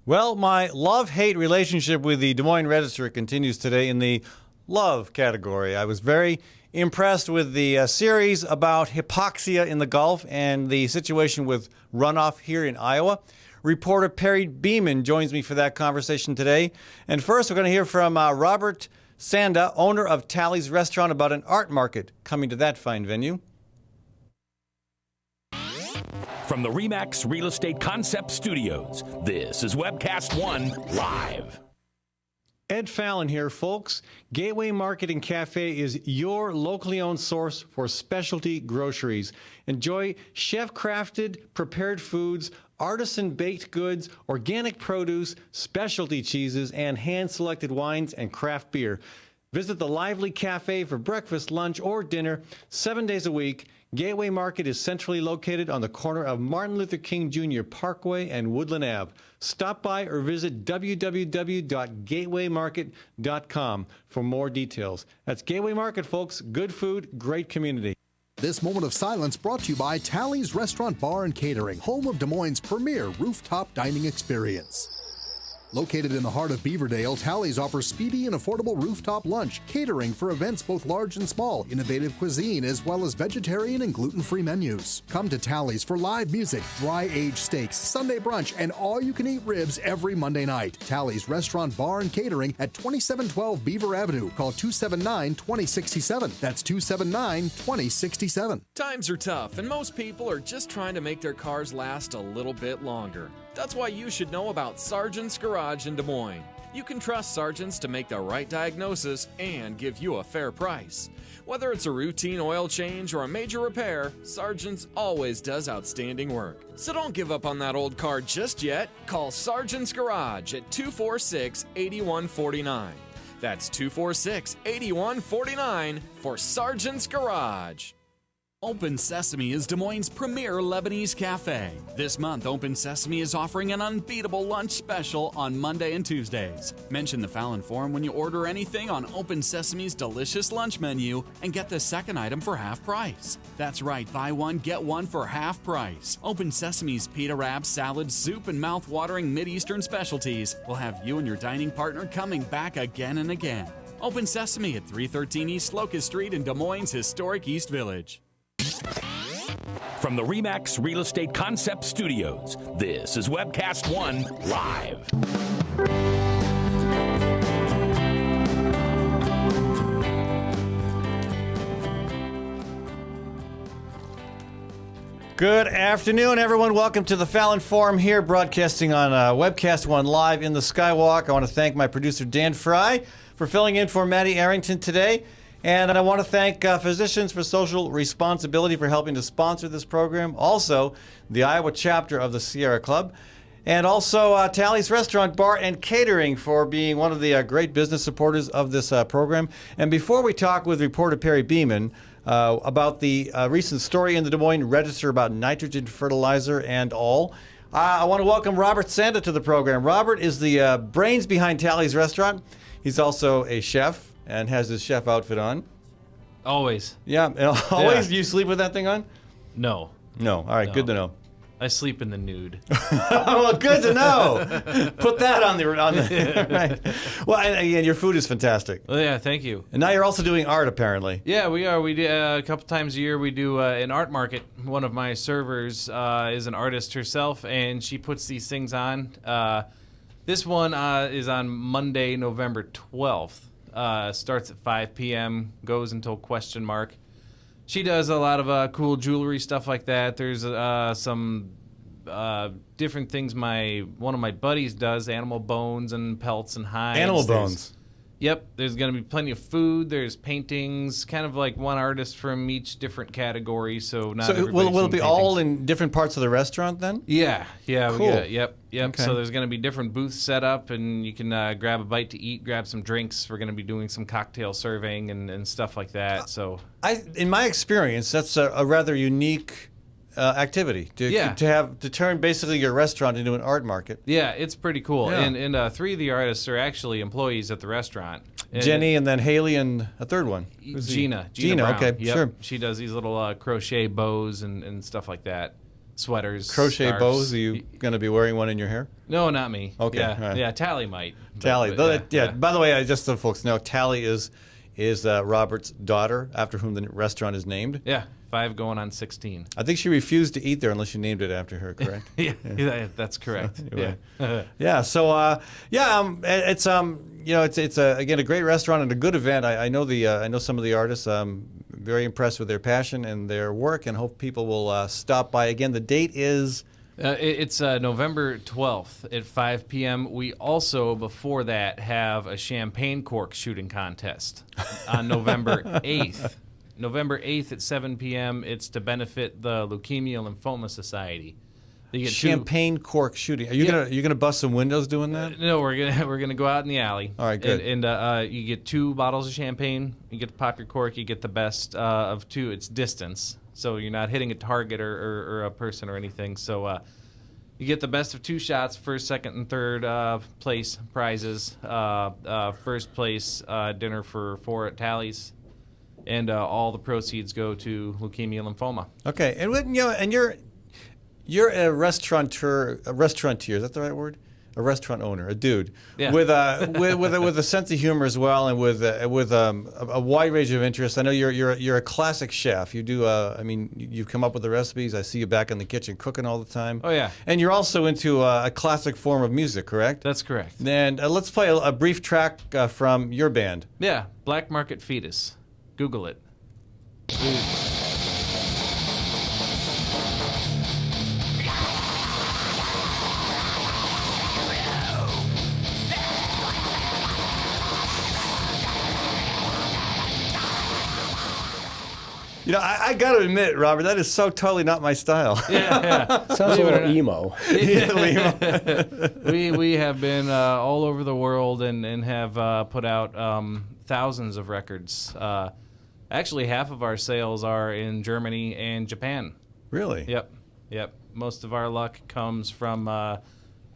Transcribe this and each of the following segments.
Well, my love-hate relationship with the Des Moines Register continues today in the love category. I was very impressed with the series about hypoxia in the Gulf and the situation with runoff here in Iowa. Reporter Perry Beeman joins me for that conversation today. And first, we're going to hear from Robert Sanda, owner of Tally's Restaurant, about an art market coming to that fine venue. From the RE/MAX Real Estate Concept Studios, this is Webcast One Live. Ed Fallon here, folks. Gateway Market and Cafe is your locally owned source for specialty groceries. Enjoy chef-crafted, prepared foods, artisan baked goods, organic produce, specialty cheeses, and hand-selected wines and craft beer. Visit the lively cafe for breakfast, lunch, or dinner 7 days a week. Gateway Market is centrally located on the corner of Martin Luther King Jr. Parkway and Woodland Ave. Stop by or visit www.gatewaymarket.com for more details. That's Gateway Market, folks. Good food, great community. This moment of silence brought to you by Tally's Restaurant Bar and Catering, home of Des Moines' premier rooftop dining experience. Located in the heart of Beaverdale, Tally's offers speedy and affordable rooftop lunch, catering for events both large and small, innovative cuisine, as well as vegetarian and gluten-free menus. Come to Tally's for live music, dry-aged steaks, Sunday brunch, and all-you-can-eat ribs every Monday night. Tally's Restaurant Bar and Catering at 2712 Beaver Avenue. Call 279-2067. That's 279-2067. Times are tough, and most people are just trying to make their cars last a little bit longer. That's why you should know about Sargent's Garage in Des Moines. You can trust Sargent's to make the right diagnosis and give you a fair price. Whether it's a routine oil change or a major repair, Sargent's always does outstanding work. So don't give up on that old car just yet. Call Sargent's Garage at 246-8149. That's 246-8149 for Sargent's Garage. Open Sesame is Des Moines' premier Lebanese cafe. This month, Open Sesame is offering an unbeatable lunch special on Monday and Tuesdays. Mention the Fallon Forum when you order anything on Open Sesame's delicious lunch menu and get the second item for half price. That's right, buy one, get one for half price. Open Sesame's pita wraps, salads, soup, and mouth-watering Mideastern specialties will have you and your dining partner coming back again and again. Open Sesame at 313 East Locust Street in Des Moines' historic East Village. From the RE/MAX Real Estate Concept Studios, this is Webcast One Live. Good afternoon, everyone. Welcome to the Fallon Forum here, broadcasting on Webcast One Live in the Skywalk. I want to thank my producer, Dan Fry, for filling in for Maddie Arrington today. And I want to thank Physicians for Social Responsibility for helping to sponsor this program. Also, the Iowa chapter of the Sierra Club. And also Tally's Restaurant Bar and Catering for being one of the great business supporters of this program. And before we talk with reporter Perry Beeman about the recent story in the Des Moines Register about nitrogen fertilizer and all, I want to welcome Robert Sanda to the program. Robert is the brains behind Tally's Restaurant. He's also a chef and has his chef outfit on. Always. Yeah, always. Yeah. You sleep with that thing on? No. No. All right, No. good to know. I sleep in the nude. Well, good to know. Put that on the right. Well, and your food is fantastic. Well, yeah, thank you. And now you're also doing art, apparently. Yeah, we are. We do a couple times a year. We do an art market. One of my servers is an artist herself, and she puts these things on. This one is on Monday, November 12th. Starts at 5 p.m., goes until question mark. She does a lot of cool jewelry, stuff like that. There's some different things one of my buddies does, animal bones and pelts and hides. Animal bones. Yep, there's going to be plenty of food. There's paintings, kind of like one artist from each different category. So not will it be paintings. all in different parts of the restaurant then? Yeah, Cool. we get it. Yep. Okay. So there's going to be different booths set up, and you can grab a bite to eat, grab some drinks. We're going to be doing some cocktail serving and stuff like that. So in my experience, that's a rather unique activity to turn basically your restaurant into an art market. Yeah, it's pretty cool. Yeah. And three of the artists are actually employees at the restaurant. And Jenny and then Haley and a third one. Who's Gina. Gina, Brown. okay, Yep. sure. She does these little crochet bows and stuff like that. sweaters, Crochet scarves. bows? Are you going to be wearing one in your hair? No, not me. Okay, Yeah, all right. yeah. Tally might. Tally. Yeah. By the way, just so folks know, Tally is Robert's daughter, after whom the restaurant is named. Yeah, 5 going on 16. I think she refused to eat there unless you named it after her, correct? Yeah, that's correct. Anyway. Yeah. Yeah. So it's it's again a great restaurant and a good event. I know some of the artists. Very impressed with their passion and their work, and hope people will stop by. Again, the date is. It's November 12th at 5 p.m. We also, before that, have a champagne cork shooting contest on November 8th. November 8th at 7 p.m. It's to benefit the Leukemia Lymphoma Society. You get Champagne cork shooting. Are you gonna bust some windows doing that? No, we're gonna go out in the alley. All right, good. And you get 2 bottles of champagne. You get to pop your cork. You get the best of 2. It's distance, so you're not hitting a target or a person or anything. So you get the best of 2 shots. First, second, and third place prizes. First place dinner for 4 at Tally's, and all the proceeds go to Leukemia Lymphoma. Okay, and you're a restaurateur. Is that the right word? A restaurant owner, a dude, Yeah. with a sense of humor as well, and with a wide range of interests. I know you're a classic chef. You do. You've come up with the recipes. I see you back in the kitchen cooking all the time. Oh, yeah. And you're also into a classic form of music, correct? That's correct. And let's play a brief track from your band. Yeah, Black Market Fetus. Google it. I got to admit, Robert, that is so totally not my style. Yeah. Sounds a little emo. We have been all over the world and have put out thousands of records. Actually, half of our sales are in Germany and Japan. Really? Yep. Most of our luck comes from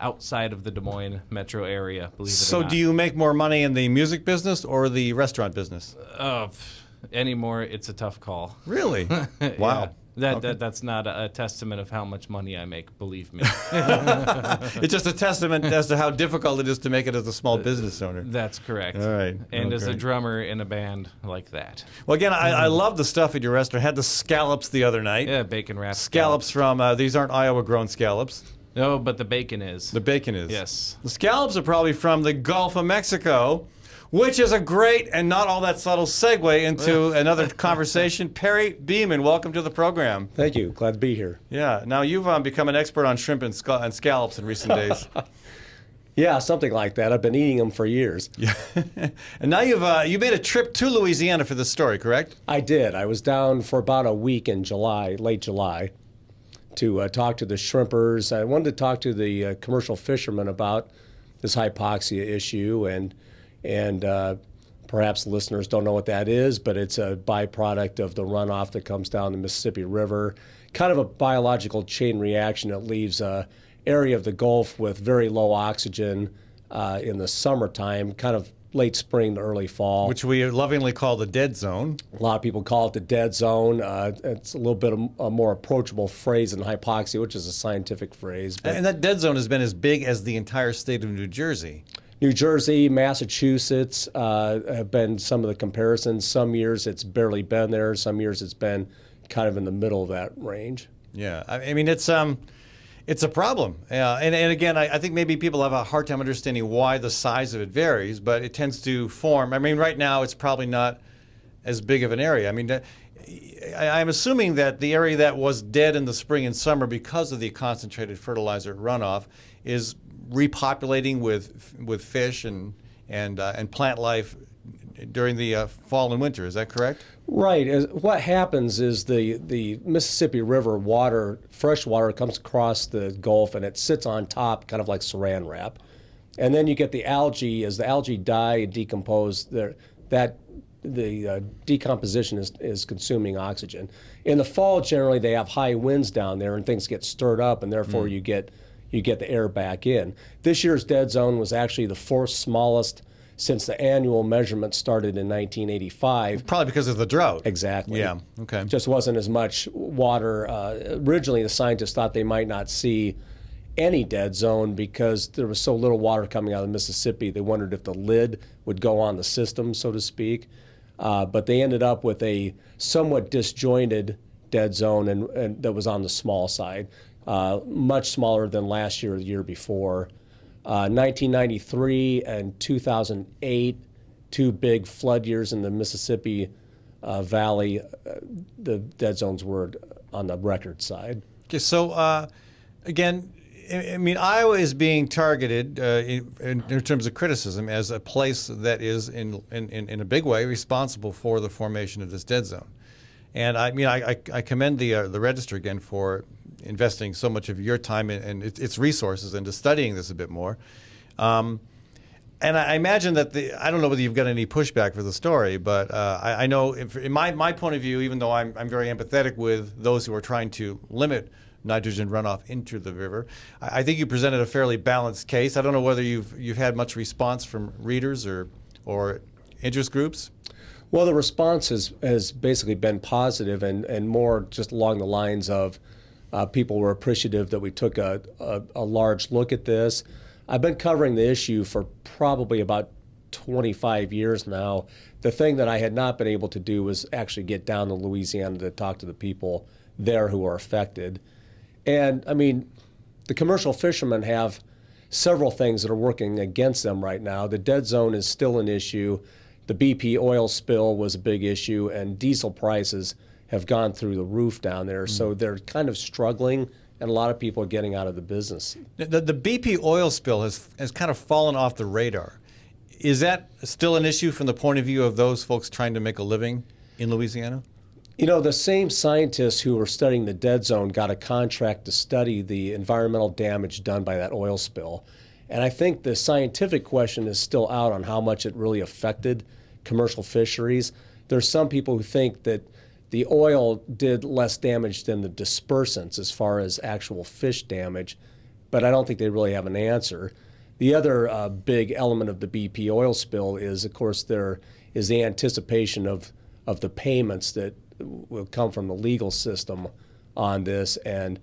outside of the Des Moines metro area, believe it or So not. do you make more money in the music business or the restaurant business? Anymore, it's a tough call. Really? Wow. That's not a testament of how much money I make, believe me. It's just a testament as to how difficult it is to make it as a small business owner. That's correct. All right. And as a Okay. drummer in a band like that. Well, again, I love the stuff at your restaurant. Had the scallops the other night. Yeah, bacon wrapped Scallops from, these aren't Iowa-grown scallops. No, but the bacon is. The bacon is. Yes. The scallops are probably from the Gulf of Mexico, which is a great and not all that subtle segue into another conversation. Perry Beeman, welcome to the program. Thank you. Glad to be here. Yeah. Now, you've become an expert on shrimp and scallops in recent days. Yeah, something like that. I've been eating them for years. Yeah. And now you made a trip to Louisiana for this story, correct? I did. I was down for about a week in July, late July, to talk to the shrimpers. I wanted to talk to the commercial fishermen about this hypoxia issue, and perhaps listeners don't know what that is, but it's a byproduct of the runoff that comes down the Mississippi River, kind of a biological chain reaction that leaves an area of the Gulf with very low oxygen in the summertime, kind of late spring to early fall. Which we lovingly call the dead zone. A lot of people call it the dead zone. It's a little bit of a more approachable phrase than hypoxia, which is a scientific phrase. But And that dead zone has been as big as the entire state of New Jersey. New Jersey, Massachusetts have been some of the comparisons. Some years it's barely been there. Some years it's been kind of in the middle of that range. Yeah, I mean it's a problem. And again, I think maybe people have a hard time understanding why the size of it varies, but it tends to form. I mean, right now it's probably not as big of an area. I mean, I'm assuming that the area that was dead in the spring and summer because of the concentrated fertilizer runoff is repopulating with fish and plant life during the fall and winter. Is that correct? Right. What happens is the Mississippi River water, fresh water, comes across the Gulf and it sits on top, kind of like saran wrap. And then you get the algae. As the algae die and decompose, the decomposition is consuming oxygen. In the fall, generally, they have high winds down there and things get stirred up, and therefore you get the air back in. This year's dead zone was actually the 4th smallest since the annual measurement started in 1985. Probably because of the drought. Exactly. Yeah, okay. Just wasn't as much water. Originally, the scientists thought they might not see any dead zone because there was so little water coming out of the Mississippi. They wondered if the lid would go on the system, so to speak. But they ended up with a somewhat disjointed dead zone and that was on the small side, much smaller than last year or the year before. 1993 and 2008, two big flood years in the Mississippi Valley, the dead zones were on the record side. Okay, so again, I mean, Iowa is being targeted in terms of criticism as a place that is in a big way responsible for the formation of this dead zone. And I mean, I commend the Register again for investing so much of your time and its resources into studying this a bit more. And I imagine that I don't know whether you've got any pushback for the story, but I know in my point of view, even though I'm very empathetic with those who are trying to limit nitrogen runoff into the river, I think you presented a fairly balanced case. I don't know whether you've had much response from readers or interest groups. Well, the response has basically been positive and more just along the lines of people were appreciative that we took a large look at this. I've been covering the issue for probably about 25 years now. The thing that I had not been able to do was actually get down to Louisiana to talk to the people there who are affected. And, I mean, the commercial fishermen have several things that are working against them right now. The dead zone is still an issue. The BP oil spill was a big issue, and diesel prices have gone through the roof down there. So they're kind of struggling, and a lot of people are getting out of the business. The BP oil spill has kind of fallen off the radar. Is that still an issue from the point of view of those folks trying to make a living in Louisiana? You know, the same scientists who were studying the dead zone got a contract to study the environmental damage done by that oil spill. And I think the scientific question is still out on how much it really affected commercial fisheries. There's some people who think that the oil did less damage than the dispersants as far as actual fish damage, but I don't think they really have an answer. The other big element of the BP oil spill is, of course, there is the anticipation of the payments that will come from the legal system on this, and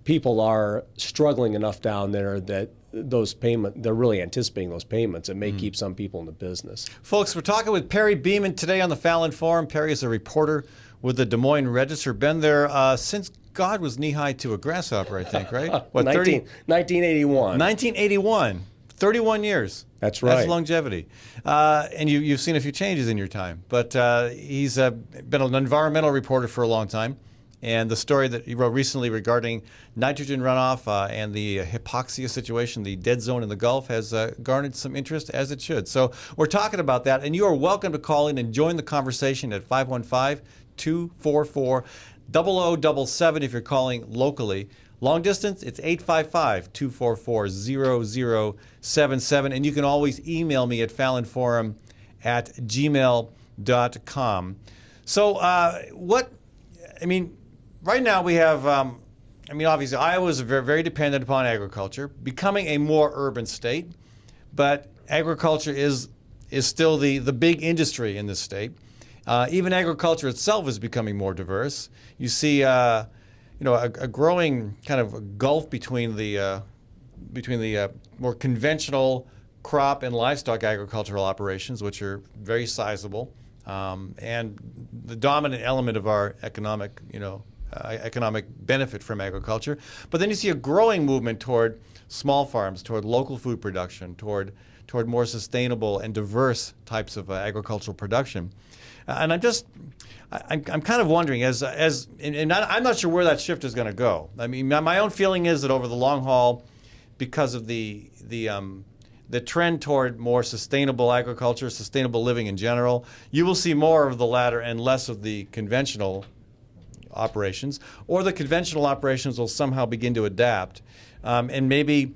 people are struggling enough down there that they're really anticipating those payments. It may keep some people in the business. Folks, we're talking with Perry Beeman today on the Fallon Forum. Perry is a reporter with the Des Moines Register. Been there since God was knee-high to a grasshopper, I think, right? What, 1981. 1981. 31 years. That's right. That's longevity. And you've seen a few changes in your time. But he's been an environmental reporter for a long time. And the story that he wrote recently regarding nitrogen runoff and the hypoxia situation, the dead zone in the Gulf, has garnered some interest, as it should. So we're talking about that. And you are welcome to call in and join the conversation at 515-244-0077 if you're calling locally. Long distance, it's 855-244-0077. And you can always email me at fallonforum@gmail.com. So right now we have, obviously Iowa is very, very dependent upon agriculture, becoming a more urban state, but agriculture is still the big industry in this state. Even agriculture itself is becoming more diverse. You see, a growing kind of gulf between the more conventional crop and livestock agricultural operations, which are very sizable, and the dominant element of our economic benefit from agriculture. But then you see a growing movement toward small farms, toward local food production, toward more sustainable and diverse types of agricultural production. And I'm kind of wondering, and I'm not sure where that shift is going to go. I mean, my own feeling is that over the long haul, because of the trend toward more sustainable agriculture, sustainable living in general, you will see more of the latter and less of the conventional operations, or the conventional operations will somehow begin to adapt, and maybe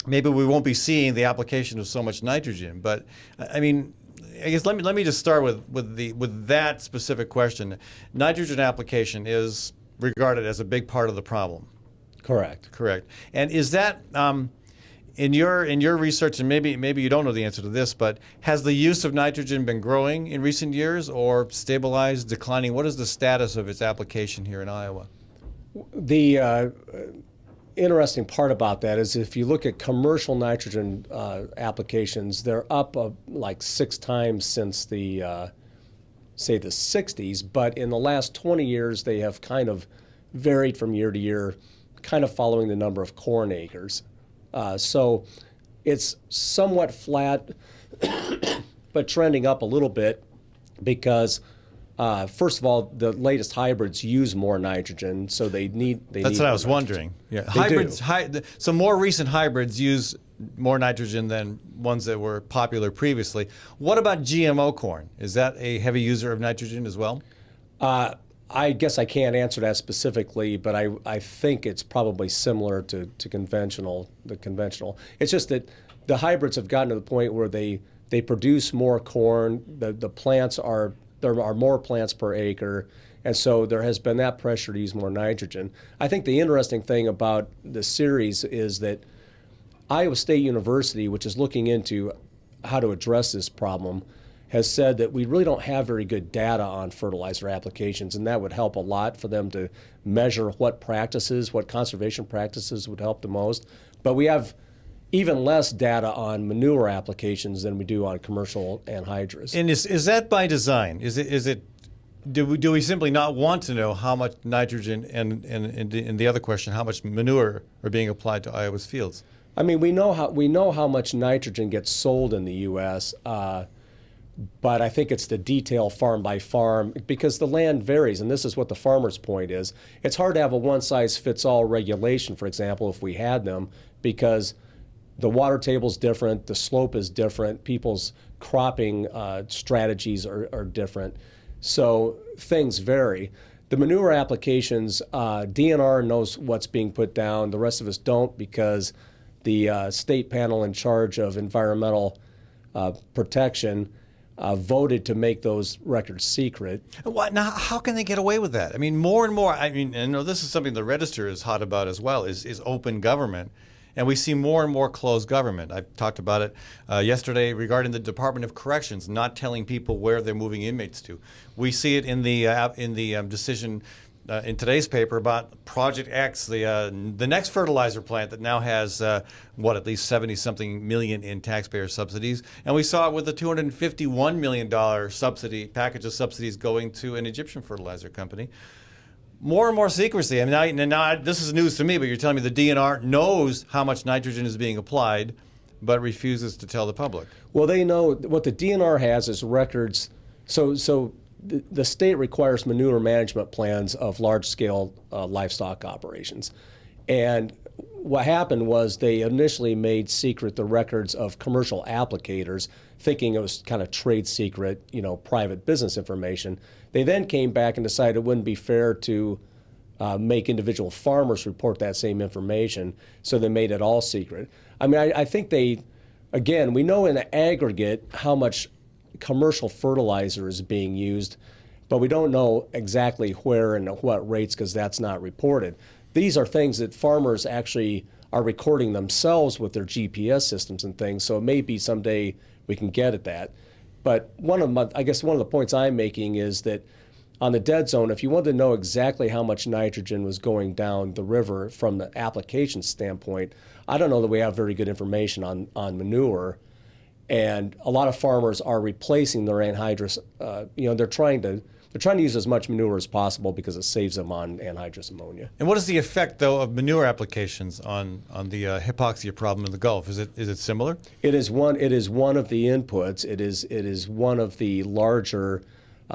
we won't be seeing the application of so much nitrogen. But I mean, I guess let me just start with that specific question. Nitrogen application is regarded as a big part of the problem. Correct. And is that In your research, and maybe you don't know the answer to this, but has the use of nitrogen been growing in recent years or stabilized, declining? What is the status of its application here in Iowa? The interesting part about that is if you look at commercial nitrogen applications, they're up like 6 times since the say the 60s, but in the last 20 years they have kind of varied from year to year, kind of following the number of corn acres. So it's somewhat flat, but trending up a little bit because, first of all, the latest hybrids use more nitrogen, so they need. That's what I was wondering. Yeah, hybrids. So more recent hybrids use more nitrogen than ones that were popular previously. What about GMO corn? Is that a heavy user of nitrogen as well? I guess I can't answer that specifically, but I think it's probably similar to the conventional. It's just that the hybrids have gotten to the point where they produce more corn. The plants there are more plants per acre, and so there has been that pressure to use more nitrogen. I think the interesting thing about the series is that Iowa State University, which is looking into how to address this problem, has said that we really don't have very good data on fertilizer applications, and that would help a lot for them to measure what conservation practices would help the most. But we have even less data on manure applications than we do on commercial anhydrous. And is that by design? Do we simply not want to know how much nitrogen and the other question, how much manure are being applied to Iowa's fields? I mean, we know how much nitrogen gets sold in the U.S., but I think it's the detail farm by farm because the land varies, and this is what the farmer's point is. It's hard to have a one-size-fits-all regulation, for example, if we had them, because the water table's different, the slope is different, people's cropping strategies are different, so things vary. The manure applications, DNR knows what's being put down. The rest of us don't because the state panel in charge of environmental protection voted to make those records secret. Now, how can they get away with that? I mean, more and more. I mean, I know this is something the Register is hot about as well. Is open government, and we see more and more closed government. I talked about it yesterday regarding the Department of Corrections not telling people where they're moving inmates to. We see it in the decision. In today's paper about Project X, the next fertilizer plant that now has at least 70-something million in taxpayer subsidies, and we saw it with the $251 million package of subsidies going to an Egyptian fertilizer company. More and more secrecy. I mean, now this is news to me, but you're telling me the DNR knows how much nitrogen is being applied, but refuses to tell the public. Well, they know what the DNR has is records. So the state requires manure management plans of large-scale livestock operations. And what happened was they initially made secret the records of commercial applicators, thinking it was kind of trade secret, private business information. They then came back and decided it wouldn't be fair to make individual farmers report that same information, so they made it all secret. I mean, I think we know in the aggregate how much commercial fertilizer is being used, but we don't know exactly where and at what rates because that's not reported. These are things that farmers actually are recording themselves with their GPS systems and things, so it may be someday we can get at that. But one of the points I'm making is that on the dead zone, if you want to know exactly how much nitrogen was going down the river from the application standpoint, I don't know that we have very good information on manure. And a lot of farmers are replacing their anhydrous. They're trying to use as much manure as possible because it saves them on anhydrous ammonia. And what is the effect, though, of manure applications on the hypoxia problem in the Gulf? Is it similar? It is one of the inputs. It is one of the larger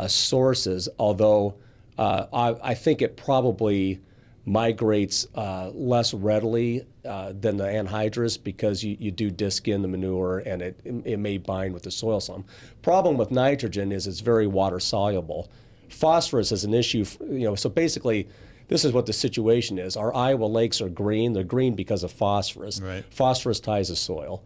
sources. Although I think it probably migrates less readily than the anhydrous because you do disc in the manure and it may bind with the soil some. Problem with nitrogen is it's very water soluble. Phosphorus is an issue, so basically this is what the situation is. Our Iowa lakes are green. They're green because of phosphorus. Right. Phosphorus ties the soil.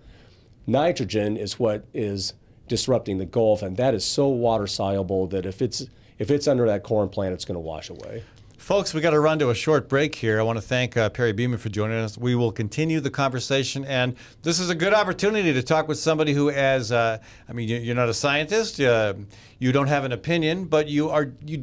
Nitrogen is what is disrupting the Gulf, and that is so water soluble that if it's under that corn plant, it's going to wash away. Folks, we got to run to a short break here. I want to thank Perry Beeman for joining us. We will continue the conversation, and this is a good opportunity to talk with somebody who has, you're not a scientist, you don't have an opinion, but you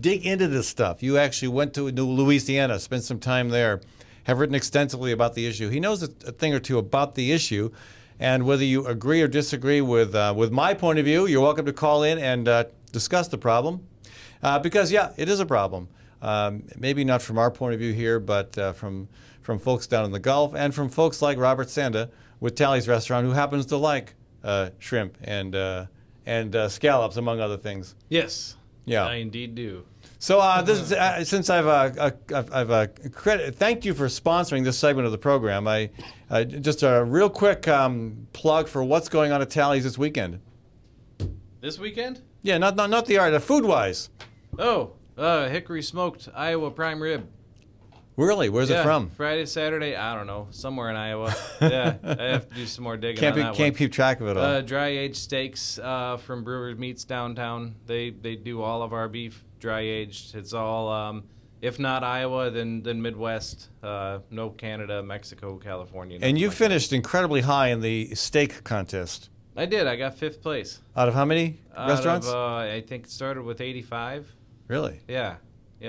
dig into this stuff. You actually went to Louisiana, spent some time there, have written extensively about the issue. He knows a thing or two about the issue, and whether you agree or disagree with my point of view, you're welcome to call in and discuss the problem, because, yeah, it is a problem. Maybe not from our point of view here, but from folks down in the Gulf and from folks like Robert Sanda with Tally's Restaurant, who happens to like shrimp and scallops, among other things. Yes, yeah, I indeed do. So this is, since I've thanked you for sponsoring this segment of the program. I just a real quick plug for what's going on at Tally's this weekend. This weekend? Yeah, not the art, food wise. Oh. Hickory smoked Iowa prime rib. Really? Where's it from? Friday, Saturday, I don't know, somewhere in Iowa. Yeah, I have to do some more digging on that one. Can't keep track of it all. Dry aged steaks from Brewer's Meats downtown. They do all of our beef dry aged. It's all, if not Iowa, then Midwest. No Canada, Mexico, California. And you finished incredibly high in the steak contest. I did. I got 5th place. Out of how many restaurants? I think it started with 85. Really? Yeah.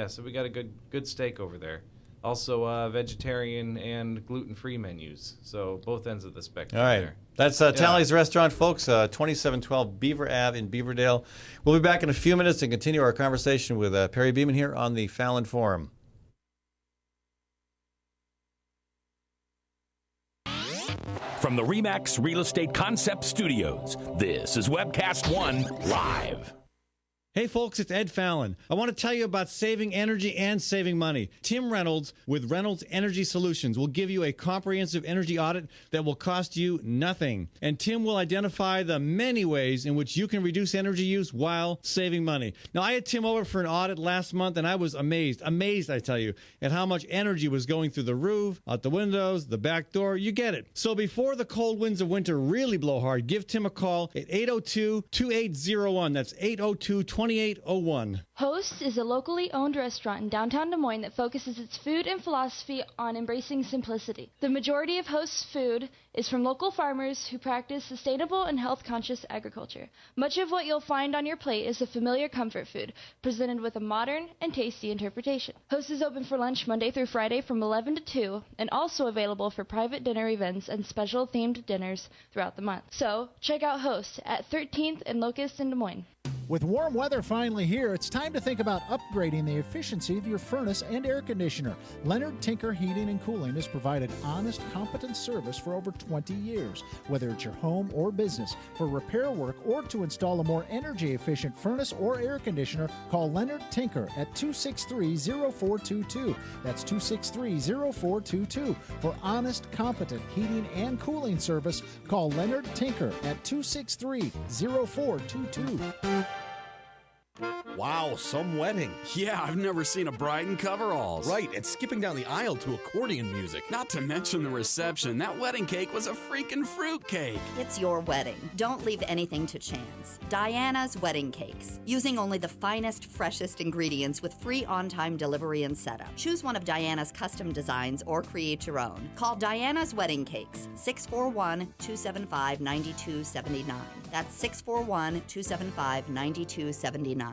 So we got a good steak over there. Also vegetarian and gluten-free menus. So both ends of the spectrum. All right. There. That's Tally's Restaurant, folks, 2712 Beaver Ave in Beaverdale. We'll be back in a few minutes and continue our conversation with Perry Beeman here on the Fallon Forum. From the RE/MAX Real Estate Concept Studios, this is Webcast One Live. Hey folks, it's Ed Fallon. I want to tell you about saving energy and saving money. Tim Reynolds with Reynolds Energy Solutions will give you a comprehensive energy audit that will cost you nothing. And Tim will identify the many ways in which you can reduce energy use while saving money. Now, I had Tim over for an audit last month, and I was amazed, I tell you, at how much energy was going through the roof, out the windows, the back door. You get it. So before the cold winds of winter really blow hard, give Tim a call at 802-2801. That's 802-2801. Host is a locally owned restaurant in downtown Des Moines that focuses its food and philosophy on embracing simplicity. The majority of Host's food is from local farmers who practice sustainable and health-conscious agriculture. Much of what you'll find on your plate is a familiar comfort food, presented with a modern and tasty interpretation. Host is open for lunch Monday through Friday from 11 to 2, and also available for private dinner events and special themed dinners throughout the month. So, check out Host at 13th and Locust in Des Moines. With warm weather finally here, it's time to think about upgrading the efficiency of your furnace and air conditioner. Leonard Tinker Heating and Cooling has provided honest, competent service for over 20 years. Whether it's your home or business, for repair work or to install a more energy-efficient furnace or air conditioner, call Leonard Tinker at 263-0422. That's 263-0422. For honest, competent heating and cooling service, call Leonard Tinker at 263-0422. Wow, some wedding. Yeah, I've never seen a bride in coveralls. Right, and skipping down the aisle to accordion music. Not to mention the reception. That wedding cake was a freaking fruitcake. It's your wedding. Don't leave anything to chance. Diana's Wedding Cakes. Using only the finest, freshest ingredients with free on-time delivery and setup. Choose one of Diana's custom designs or create your own. Call Diana's Wedding Cakes, 641-275-9279. That's 641-275-9279.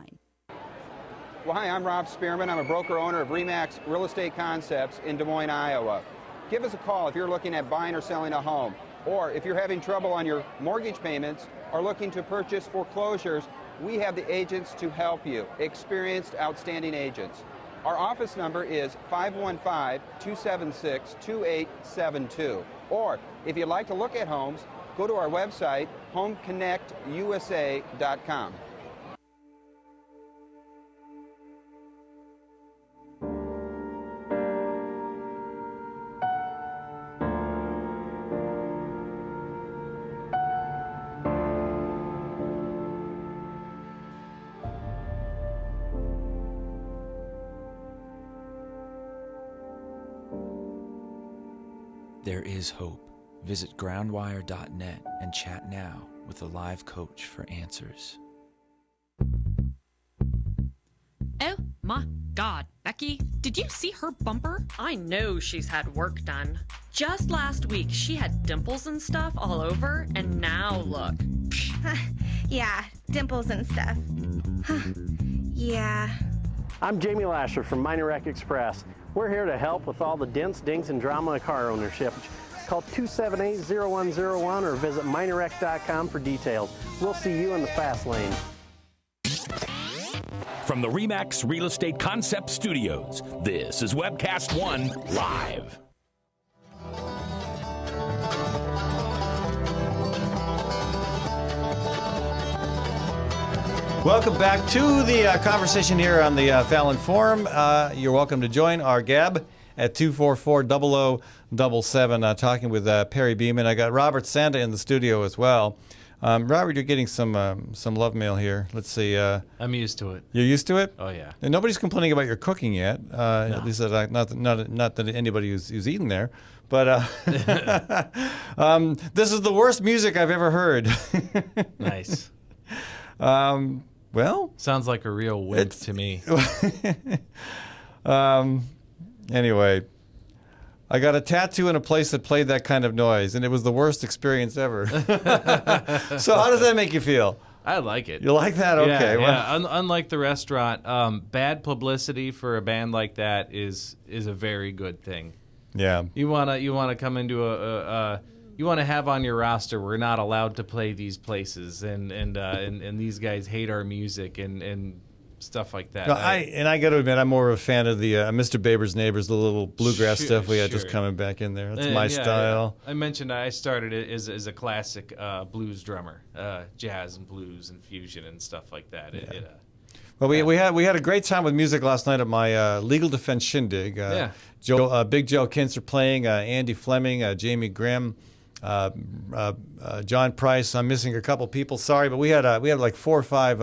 Well, hi, I'm Rob Spearman. I'm a broker-owner of RE/MAX Real Estate Concepts in Des Moines, Iowa. Give us a call if you're looking at buying or selling a home, or if you're having trouble on your mortgage payments or looking to purchase foreclosures. We have the agents to help you, experienced, outstanding agents. Our office number is 515-276-2872. Or if you'd like to look at homes, go to our website, homeconnectusa.com. There is hope. Visit groundwire.net and chat now with a live coach for answers. Oh, my God, Becky, did you see her bumper? I know she's had work done. Just last week, she had dimples and stuff all over, and now look. Yeah, dimples and stuff. Yeah. I'm Jamie Lasher from Minor Wreck Express. We're here to help with all the dents, dings, and drama of car ownership. Call 278-0101 or visit minorwreck.com for details. We'll see you in the fast lane. From the RE/MAX Real Estate Concept Studios, this is Webcast One Live. Welcome back to the conversation here on the Fallon Forum. You're welcome to join our Gab at 244-0077, talking with Perry Beeman. I got Robert Sanda in the studio as well. Robert, you're getting some love mail here. Let's see. I'm used to it. You're used to it? Oh, yeah. And nobody's complaining about your cooking yet. No. At least not that anybody who's eaten there. But this is the worst music I've ever heard. Nice. Well, sounds like a real wimp to me. Anyway, I got a tattoo in a place that played that kind of noise, and it was the worst experience ever. So how does that make you feel? I like it. You like that? Okay. Yeah. Unlike the restaurant, bad publicity for a band like that is a very good thing. Yeah. You wanna come into you want to have on your roster, we're not allowed to play these places, and these guys hate our music and stuff like that. No, I got to admit, I'm more of a fan of the Mr. Baber's Neighbors, the little bluegrass stuff we had just coming back in there. That's my style. I mentioned I started it as a classic blues drummer, jazz and blues and fusion and stuff like that. Well, we had a great time with music last night at my legal defense shindig. Big Joe Kinzer playing, Andy Fleming, Jamie Grimm. John Price. I'm missing a couple people. Sorry, but we had like four or five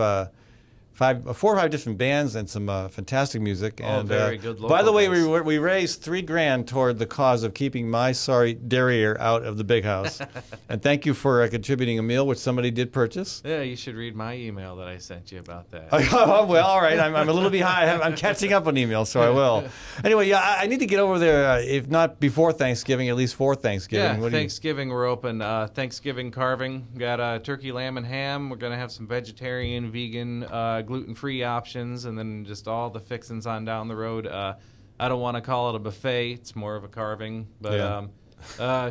different bands and some fantastic music. And very good. By the way, guys. we raised $3,000 toward the cause of keeping my sorry derriere out of the big house. And thank you for contributing a meal, which somebody did purchase. Yeah, you should read my email that I sent you about that. Well, all right. I'm a little behind. I'm catching up on emails, so I will. Anyway, yeah, I need to get over there, if not before Thanksgiving, at least for Thanksgiving. Yeah, Thanksgiving we're open. Thanksgiving carving. Got turkey, lamb, and ham. We're going to have some vegetarian, vegan, gluten-free options, and then just all the fixings on down the road. I don't want to call it a buffet. It's more of a carving. But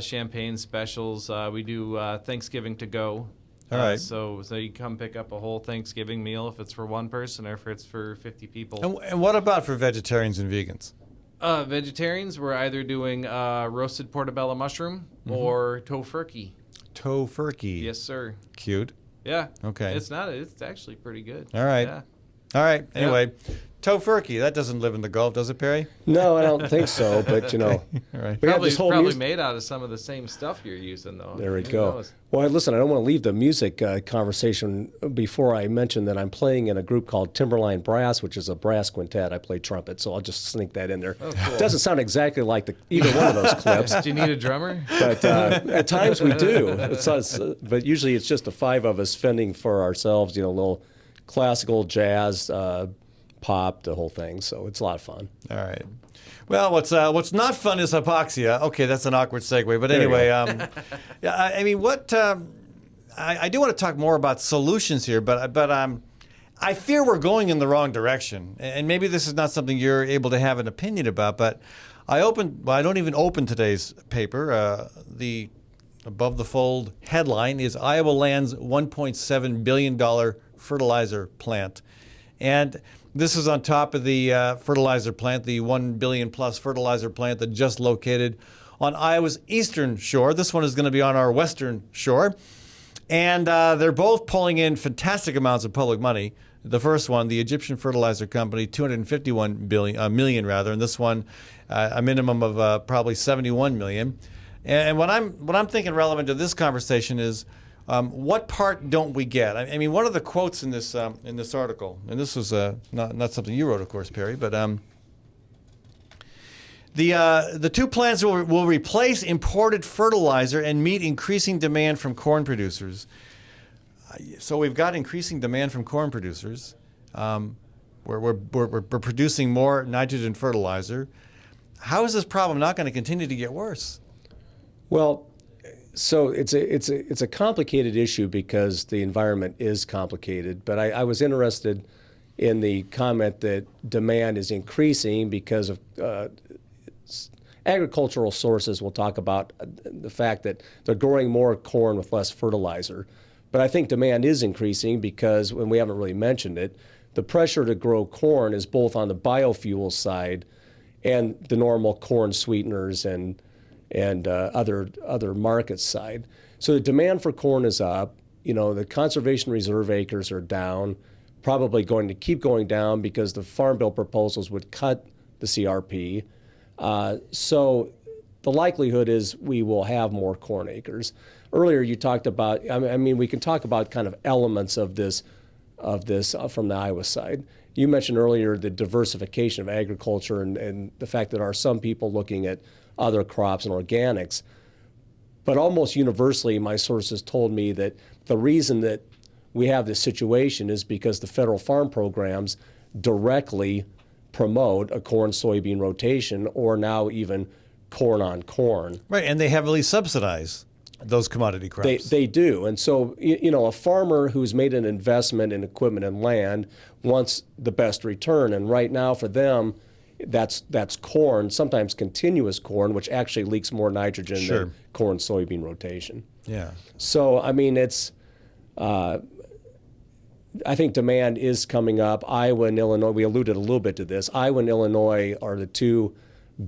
champagne specials. We do Thanksgiving to go. All right. So you come pick up a whole Thanksgiving meal if it's for one person or if it's for 50 people. And what about for vegetarians and vegans? Vegetarians, we're either doing roasted portobello mushroom or tofurkey. Tofurkey. Yes, sir. Cute. Yeah. Okay. It's actually pretty good. All right. Yeah. All right. Anyway, tofurkey, that doesn't live in the Gulf, does it, Perry? No, I don't think so, but All We right. got this whole Probably made out of some of the same stuff you're using, though. There we Who go. knows? Well, listen, I don't want to leave the music conversation before I mention that I'm playing in a group called Timberline Brass, which is a brass quintet. I play trumpet, so I'll just sneak that in there. Oh, cool. It doesn't sound exactly like either one of those clips. Do you need a drummer? But at times we do. But usually it's just the five of us fending for ourselves, a little classical, jazz, pop, the whole thing. So it's a lot of fun. All right. Well, what's not fun is hypoxia. Okay, that's an awkward segue. But anyway, I mean, I do want to talk more about solutions here, but I fear we're going in the wrong direction. And maybe this is not something you're able to have an opinion about, but I don't even open today's paper. The above the fold headline is Iowa lands $1.7 billion fertilizer plant. And this is on top of the fertilizer plant, the $1 billion plus fertilizer plant that just located on Iowa's eastern shore. This one is going to be on our western shore. And they're both pulling in fantastic amounts of public money. The first one, the Egyptian fertilizer company, $251 million, and this one, a minimum of probably $71 million. And what I'm thinking relevant to this conversation is, what part don't we get? I mean, one of the quotes in this article, and this was not something you wrote, of course, Perry, but the two plants will replace imported fertilizer and meet increasing demand from corn producers. So we've got increasing demand from corn producers. we're producing more nitrogen fertilizer. How is this problem not going to continue to get worse? Well, so it's a complicated issue because the environment is complicated. But I was interested in the comment that demand is increasing because of agricultural sources. Will talk about the fact that they're growing more corn with less fertilizer. But I think demand is increasing because, when we haven't really mentioned it, the pressure to grow corn is both on the biofuel side and the normal corn sweeteners and other market side. So the demand for corn is up. The conservation reserve acres are down, probably going to keep going down because the Farm Bill proposals would cut the CRP. So the likelihood is we will have more corn acres. Earlier you talked about, we can talk about kind of elements of this from the Iowa side. You mentioned earlier the diversification of agriculture and the fact that there are some people looking at other crops and organics. But almost universally, my sources told me that the reason that we have this situation is because the federal farm programs directly promote a corn-soybean rotation, or now even corn on corn. Right, and they heavily subsidize those commodity crops. They do. And so, a farmer who's made an investment in equipment and land wants the best return. And right now for them, that's corn, sometimes continuous corn, which actually leaks more nitrogen than corn-soybean rotation. Yeah. So, I think demand is coming up. Iowa and Illinois, we alluded a little bit to this. Iowa and Illinois are the two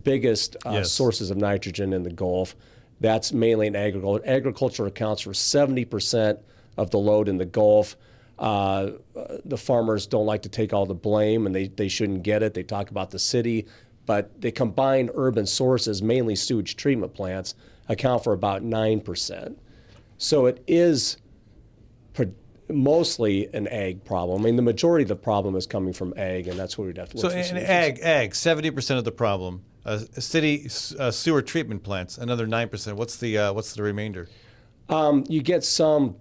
biggest sources of nitrogen in the Gulf. That's mainly in agriculture. Agriculture accounts for 70% of the load in the Gulf. The farmers don't like to take all the blame, and they shouldn't get it. They talk about the city, but the combined urban sources, mainly sewage treatment plants, account for about 9%. So it is mostly an ag problem. The majority of the problem is coming from ag, and that's where we'd have to look for solutions. So ag, 70% of the problem. City sewer treatment plants, another 9%. What's the remainder? You get some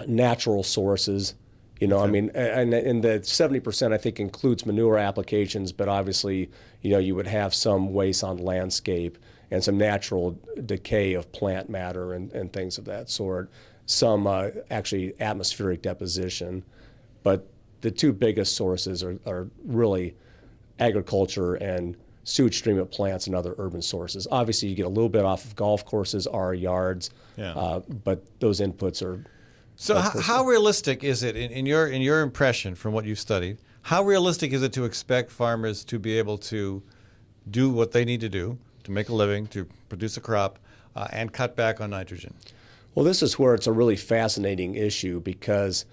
natural sources, and the 70% I think includes manure applications, but obviously, you would have some waste on landscape and some natural decay of plant matter and things of that sort. Some actually atmospheric deposition, but the two biggest sources are really agriculture and sewage treatment plants and other urban sources. Obviously, you get a little bit off of golf courses, our yards, but those inputs are. So how realistic is it, in your impression from what you've studied, how realistic is it to expect farmers to be able to do what they need to do to make a living, to produce a crop, and cut back on nitrogen? Well, this is where it's a really fascinating issue, because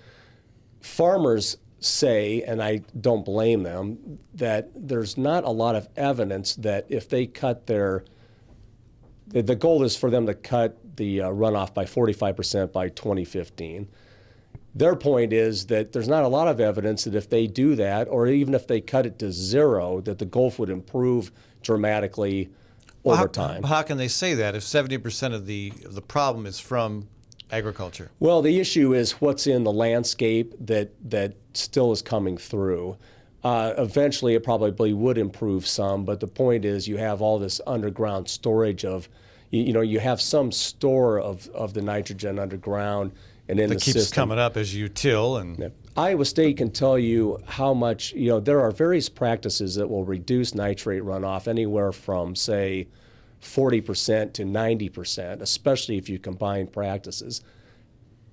farmers say, and I don't blame them, that there's not a lot of evidence that if they cut the goal is for them to cut the runoff by 45% by 2015. Their point is that there's not a lot of evidence that if they do that, or even if they cut it to zero, that the Gulf would improve dramatically over time. How can they say that if 70% of the problem is from agriculture? Well, the issue is what's in the landscape that still is coming through. Eventually, it probably would improve some, but the point is you have all this underground storage of, you have some store of the nitrogen underground and in the system. That keeps coming up as you till. And Iowa State can tell you how much, there are various practices that will reduce nitrate runoff anywhere from, say, 40% to 90%, especially if you combine practices.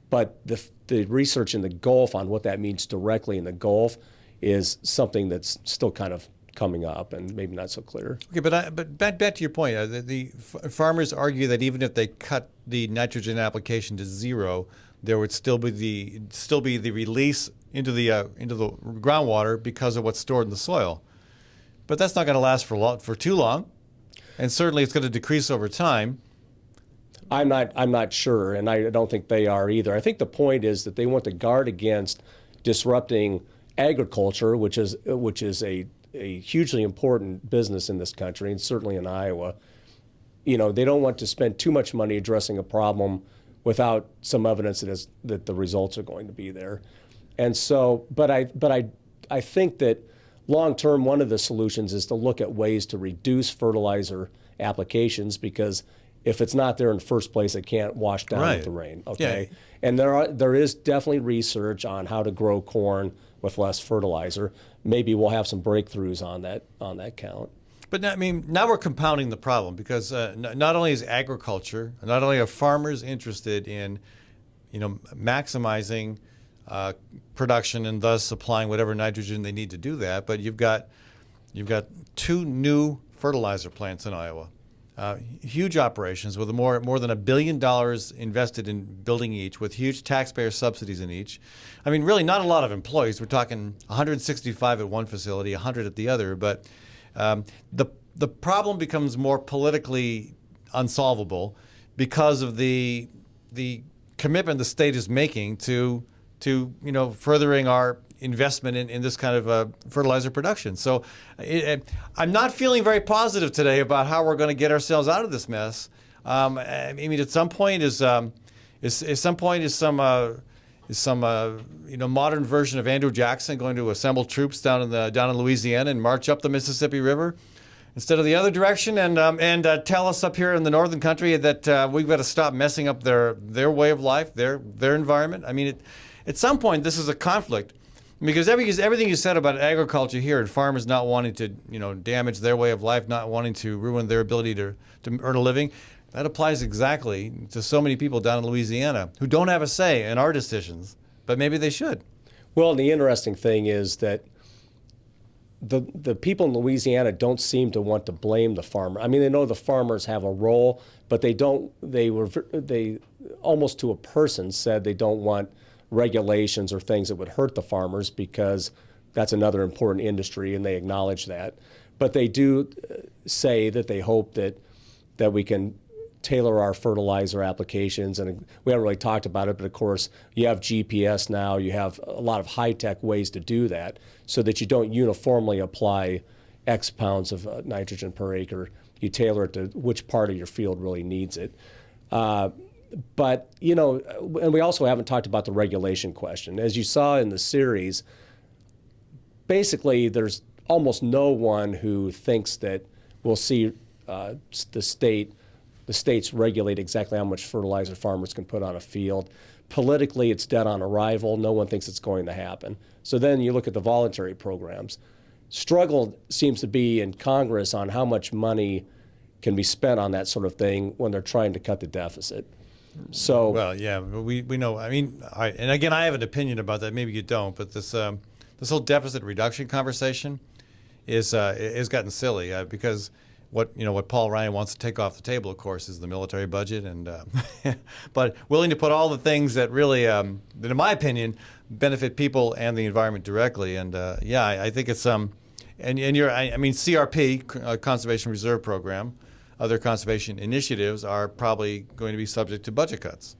But the research in the Gulf on what that means directly in the Gulf is something that's still kind of coming up and maybe not so clear. Okay, but back to your point, the farmers argue that even if they cut the nitrogen application to zero, there would still be the release into the groundwater because of what's stored in the soil. But that's not going to last for too long, and certainly it's going to decrease over time. I'm not sure, and I don't think they are either. I think the point is that they want to guard against disrupting agriculture, which is a hugely important business in this country, and certainly in Iowa. They don't want to spend too much money addressing a problem without some evidence that the results are going to be there. And so, but I think that long term, one of the solutions is to look at ways to reduce fertilizer applications, because if it's not there in the first place, it can't wash down with the rain. Okay, and there is definitely research on how to grow corn with less fertilizer. Maybe we'll have some breakthroughs on that count. But I mean, now we're compounding the problem, because not only is agriculture, not only are farmers interested in, maximizing production and thus supplying whatever nitrogen they need to do that, but you've got 2 new fertilizer plants in Iowa, huge operations with more than $1 billion invested in building each, with huge taxpayer subsidies in each. I mean, really not a lot of employees. We're talking 165 at one facility, 100 at the other, but the problem becomes more politically unsolvable because of the commitment the state is making to furthering our investment in this kind of fertilizer production. So I'm not feeling very positive today about how we're going to get ourselves out of this mess. I mean, at some point is some modern version of Andrew Jackson going to assemble troops down in Louisiana and march up the Mississippi River instead of the other direction, and tell us up here in the northern country that we've got to stop messing up their way of life, their environment. I mean, at some point this is a conflict, because everything you said about agriculture here and farmers not wanting to damage their way of life, not wanting to ruin their ability to earn a living, that applies exactly to so many people down in Louisiana who don't have a say in our decisions, but maybe they should. Well, the interesting thing is that the people in Louisiana don't seem to want to blame the farmer. I mean, they know the farmers have a role, but they almost to a person said they don't want regulations or things that would hurt the farmers, because that's another important industry, and they acknowledge that. But they do say that they hope that we can tailor our fertilizer applications, and we haven't really talked about it, but of course you have GPS now, you have a lot of high-tech ways to do that, so that you don't uniformly apply X pounds of nitrogen per acre. You tailor it to which part of your field really needs it. But, and we also haven't talked about the regulation question. As you saw in the series, basically there's almost no one who thinks that we'll see the states regulate exactly how much fertilizer farmers can put on a field. Politically, it's dead on arrival. No one thinks it's going to happen. So then you look at the voluntary programs. Struggle seems to be in Congress on how much money can be spent on that sort of thing when they're trying to cut the deficit. So well, yeah, we know. I mean, and again, I have an opinion about that. Maybe you don't, but this whole deficit reduction conversation is gotten silly because what Paul Ryan wants to take off the table, of course, is the military budget, and but willing to put all the things that really, that in my opinion, benefit people and the environment directly. And I think it's I mean, CRP, Conservation Reserve Program, other conservation initiatives are probably going to be subject to budget cuts.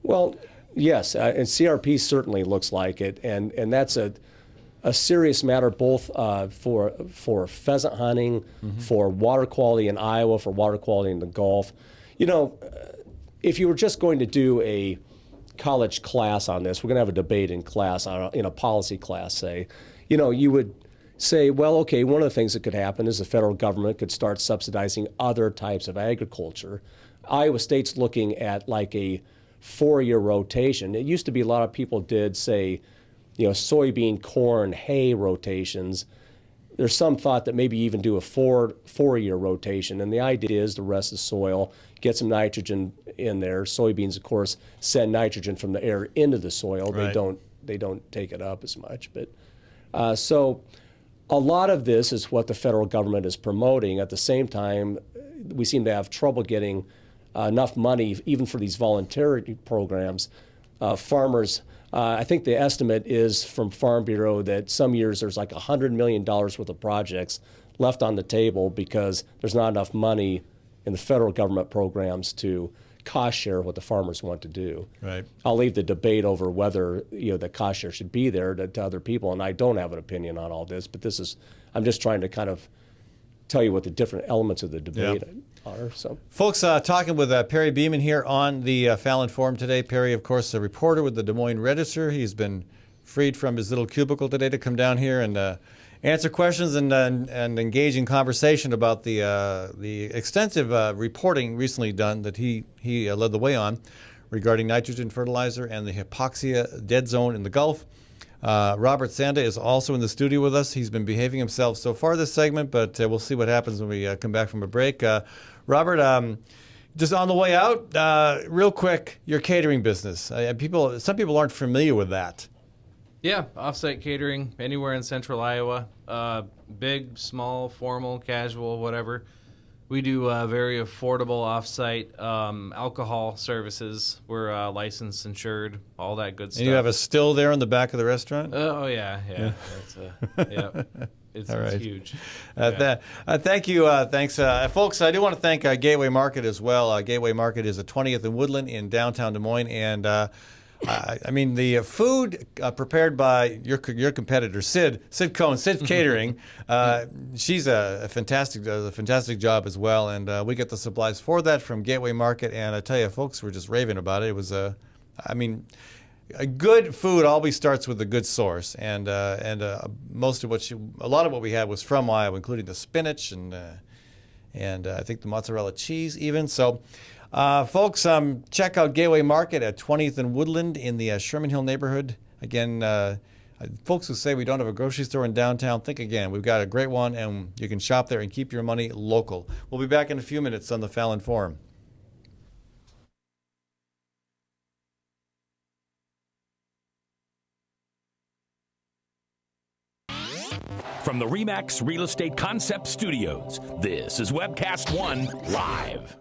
Well, yes, and CRP certainly looks like it, and that's a serious matter both for pheasant hunting, for water quality in Iowa, for water quality in the Gulf. If you were just going to do a college class on this, we're going to have a debate in class, in a policy class, say, you would say, well, okay, one of the things that could happen is the federal government could start subsidizing other types of agriculture. Iowa State's looking at like a 4-year rotation. It used to be a lot of people did, say, soybean, corn, hay rotations. There's some thought that maybe even do a four-year rotation, and the idea is the rest of the soil, get some nitrogen in there. Soybeans, of course, send nitrogen from the air into the soil. Right. They don't take it up as much. But so a lot of this is what the federal government is promoting. At the same time, we seem to have trouble getting enough money, even for these voluntary programs. Farmers, I think the estimate is from Farm Bureau that some years there's like $100 million worth of projects left on the table because there's not enough money in the federal government programs to cost share what the farmers want to do. Right. I'll leave the debate over whether the cost share should be there to other people, and I don't have an opinion on all this, but I'm just trying to kind of tell you what the different elements of the debate are. So, folks, talking with Perry Beeman here on the Fallon Forum today. Perry, of course, a reporter with the Des Moines Register. He's been freed from his little cubicle today to come down here and answer questions and engage in conversation about the extensive reporting recently done that he led the way on regarding nitrogen fertilizer and the hypoxia dead zone in the Gulf. Robert Sanda is also in the studio with us. He's been behaving himself so far this segment, but we'll see what happens when we come back from a break. Robert, just on the way out, real quick, your catering business. Some people aren't familiar with that. Yeah, offsite catering anywhere in central Iowa. Big, small, formal, casual, whatever. We do very affordable offsite alcohol services. We're licensed, insured, all that good stuff. And you have a still there in the back of the restaurant? Oh, yeah. That's, It's huge. Thank you. Thanks. Folks, I do want to thank Gateway Market as well. Gateway Market is at 20th and Woodland in downtown Des Moines. And I mean, the food prepared by your competitor, Sid Cohn, Sid Catering. She's a fantastic job as well, and we get the supplies for that from Gateway Market. And I tell you, folks were just raving about it. It was a good food always starts with a good source, and most of a lot of what we had was from Iowa, including the spinach and I think the mozzarella cheese even. So. Folks, check out Gateway Market at 20th and Woodland in the Sherman Hill neighborhood. Again, folks who say we don't have a grocery store in downtown, think again. We've got a great one, and you can shop there and keep your money local. We'll be back in a few minutes on the Fallon Forum. From the RE/MAX Real Estate Concept Studios, this is Webcast One Live.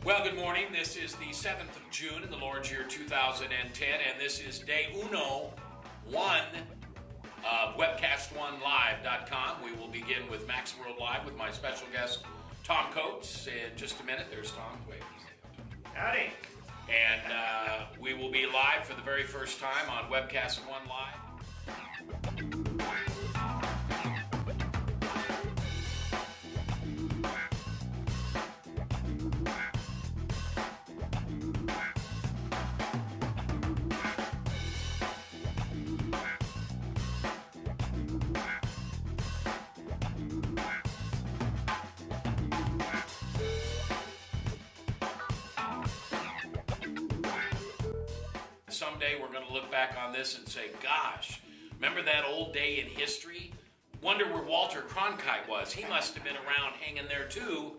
Well, good morning. This is the 7th of June in the Lord's year 2010, and this is day 1 of WebcastOneLive.com. We will begin with Max World Live with my special guest, Tom Coates. In just a minute, there's Tom. Wait, howdy. And we will be live for the very first time on Webcast One Live. Someday we're going to look back on this and say, gosh, remember that old day in history? Wonder where Walter Cronkite was. He must have been around hanging there too.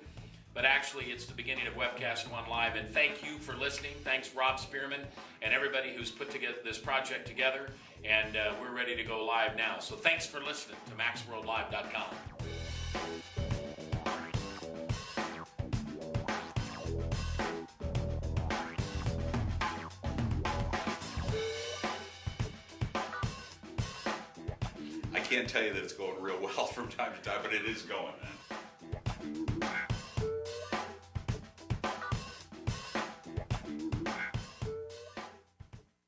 But actually, it's the beginning of Webcast One Live. And thank you for listening. Thanks, Rob Spearman, and everybody who's put together this project together. And we're ready to go live now. So thanks for listening to MaxWorldLive.com. I can't tell you that it's going real well from time to time, but it is going, man.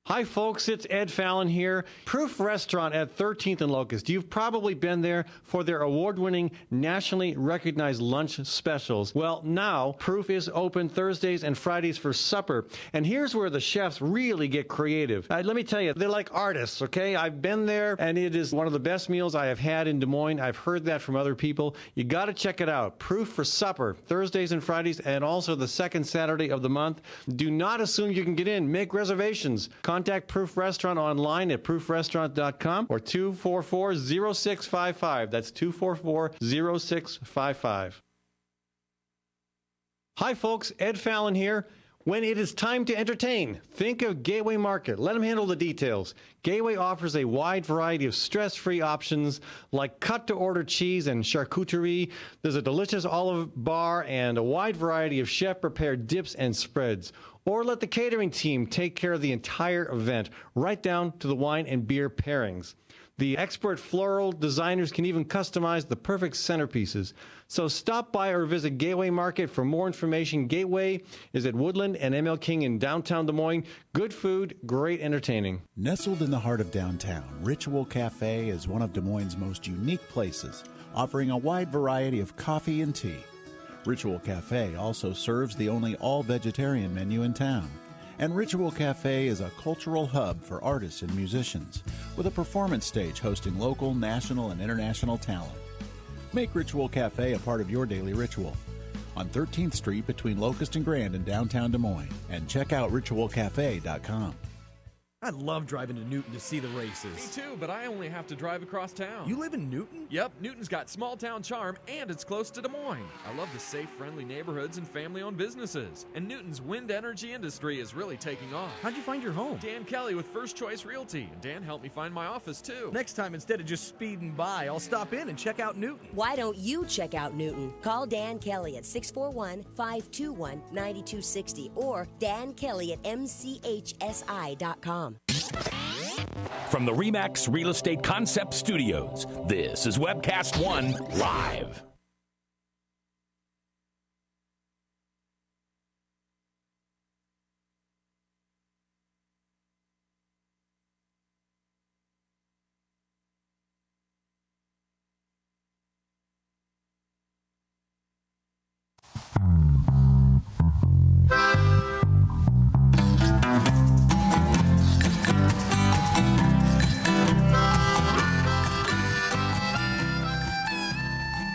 Hi, folks. It's Ed Fallon here. Proof Restaurant at 13th and Locust. You've probably been there for their award-winning, nationally recognized lunch specials. Well, now Proof is open Thursdays and Fridays for supper. And here's where the chefs really get creative. Let me tell you, they're like artists, okay? I've been there, and it is one of the best meals I have had in Des Moines. I've heard that from other people. You got to check it out. Proof for supper, Thursdays and Fridays, and also the second Saturday of the month. Do not assume you can get in. Make reservations. Contact Proof Restaurant online at proofrestaurant.com or 244-0655. That's 244-0655. Hi, folks. Ed Fallon here. When it is time to entertain, think of Gateway Market. Let them handle the details. Gateway offers a wide variety of stress-free options like cut-to-order cheese and charcuterie. There's a delicious olive bar and a wide variety of chef-prepared dips and spreads. Or let the catering team take care of the entire event, right down to the wine and beer pairings. The expert floral designers can even customize the perfect centerpieces. So stop by or visit Gateway Market for more information. Gateway is at Woodland and ML King in downtown Des Moines. Good food, great entertaining. Nestled in the heart of downtown, Ritual Cafe is one of Des Moines' most unique places, offering a wide variety of coffee and tea. Ritual Cafe also serves the only all-vegetarian menu in town. And Ritual Cafe is a cultural hub for artists and musicians, with a performance stage hosting local, national, and international talent. Make Ritual Cafe a part of your daily ritual. On 13th Street between Locust and Grand in downtown Des Moines. And check out ritualcafe.com. I love driving to Newton to see the races. Me too, but I only have to drive across town. You live in Newton? Yep, Newton's got small town charm and it's close to Des Moines. I love the safe, friendly neighborhoods and family-owned businesses. And Newton's wind energy industry is really taking off. How'd you find your home? Dan Kelly with First Choice Realty. And Dan helped me find my office too. Next time, instead of just speeding by, I'll stop in and check out Newton. Why don't you check out Newton? Call Dan Kelly at 641-521-9260 or Dan Kelly at mchsi.com. From the RE/MAX Real Estate Concept Studios, this is Webcast One Live.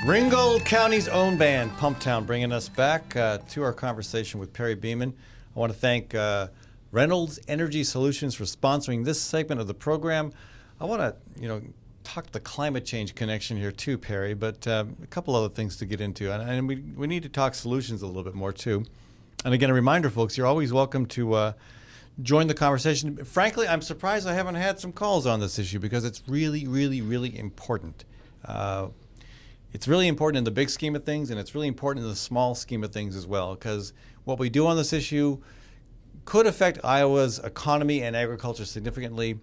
Ringgold County's own band, Pumptown, bringing us back to our conversation with Perry Beeman. I want to thank Reynolds Energy Solutions for sponsoring this segment of the program. I want to, talk the climate change connection here too, Perry, but a couple other things to get into. And we need to talk solutions a little bit more too. And again, a reminder, folks, you're always welcome to join the conversation. Frankly, I'm surprised I haven't had some calls on this issue because it's really, really, really important. It's really important in the big scheme of things, and it's really important in the small scheme of things as well, because what we do on this issue could affect Iowa's economy and agriculture significantly,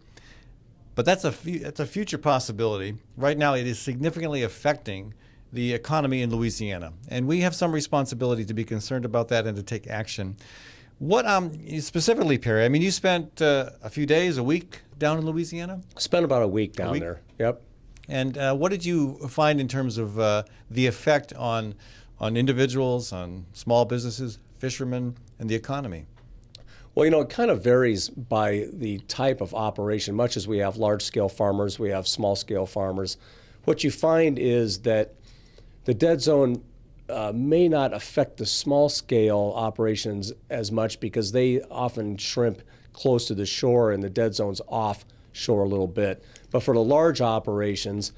but that's a future possibility. Right now, it is significantly affecting the economy in Louisiana, and we have some responsibility to be concerned about that and to take action. What specifically, Perry? I mean, you spent a few days, a week down in Louisiana? Spent about a week down there. Yep. And what did you find in terms of the effect on individuals, on small businesses, fishermen, and the economy? Well, it kind of varies by the type of operation. Much as we have large-scale farmers, we have small-scale farmers. What you find is that the dead zone may not affect the small-scale operations as much because they often shrimp close to the shore and the dead zone's offshore a little bit. But for the large operations,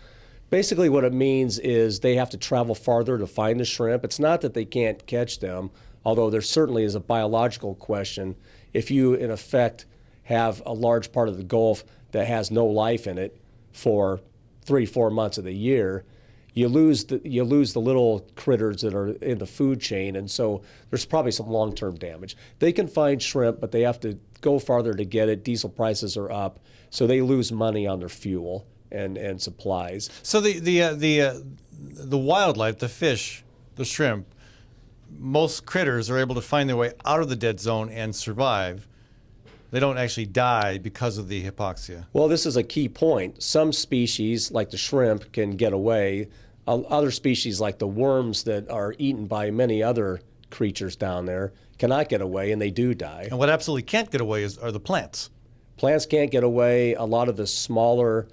basically what it means is they have to travel farther to find the shrimp. It's not that they can't catch them, although there certainly is a biological question. If you, in effect, have a large part of the Gulf that has no life in it for 3-4 months of the year, you lose the little critters that are in the food chain, and so there's probably some long-term damage. They can find shrimp, but they have to go farther to get it. Diesel prices are up, so they lose money on their fuel and supplies. So the wildlife, the fish, the shrimp, most critters are able to find their way out of the dead zone and survive. They don't actually die because of the hypoxia. Well, this is a key point. Some species, like the shrimp, can get away. Other species, like the worms that are eaten by many other creatures down there, cannot get away, and they do die. And what absolutely can't get away are the plants. Plants can't get away. A lot of the smaller,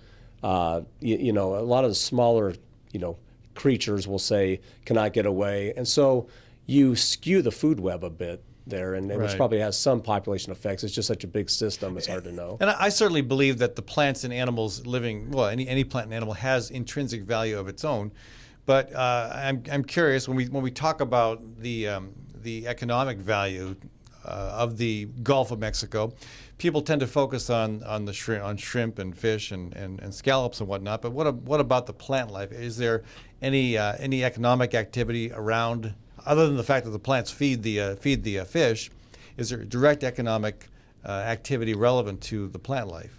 creatures, we'll say, cannot get away. And so you skew the food web a bit there, and which probably has some population effects. It's just such a big system, it's hard to know. And I certainly believe that the plants and animals living, well, any plant and animal has intrinsic value of its own. But I'm curious, when we talk about the economic value of the Gulf of Mexico, people tend to focus on shrimp and fish and scallops and whatnot. But what about the plant life? Is there any economic activity around? Other than the fact that the plants feed the fish, is there direct economic activity relevant to the plant life?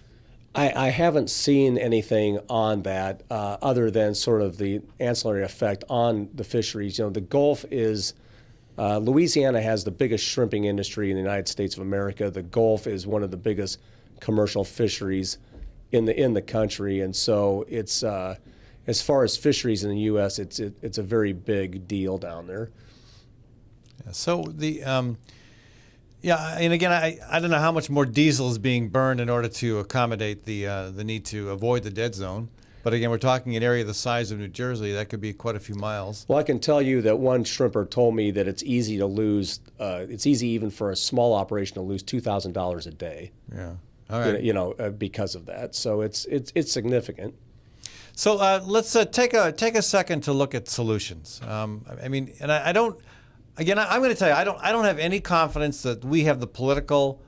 I haven't seen anything on that other than sort of the ancillary effect on the fisheries. The Gulf is, Louisiana has the biggest shrimping industry in the United States of America. The Gulf is one of the biggest commercial fisheries in the country, and so it's as far as fisheries in the U.S., it's a very big deal down there. So the yeah, and again, I don't know how much more diesel is being burned in order to accommodate the need to avoid the dead zone. But again, we're talking an area the size of New Jersey. That could be quite a few miles. Well, I can tell you that one shrimper told me that it's easy to lose. It's easy even for a small operation to lose $2,000 a day. Yeah. All right. Because of that. So it's significant. So let's take a second to look at solutions. I mean, and I don't. Again, I'm going to tell you, I don't have any confidence that we have the political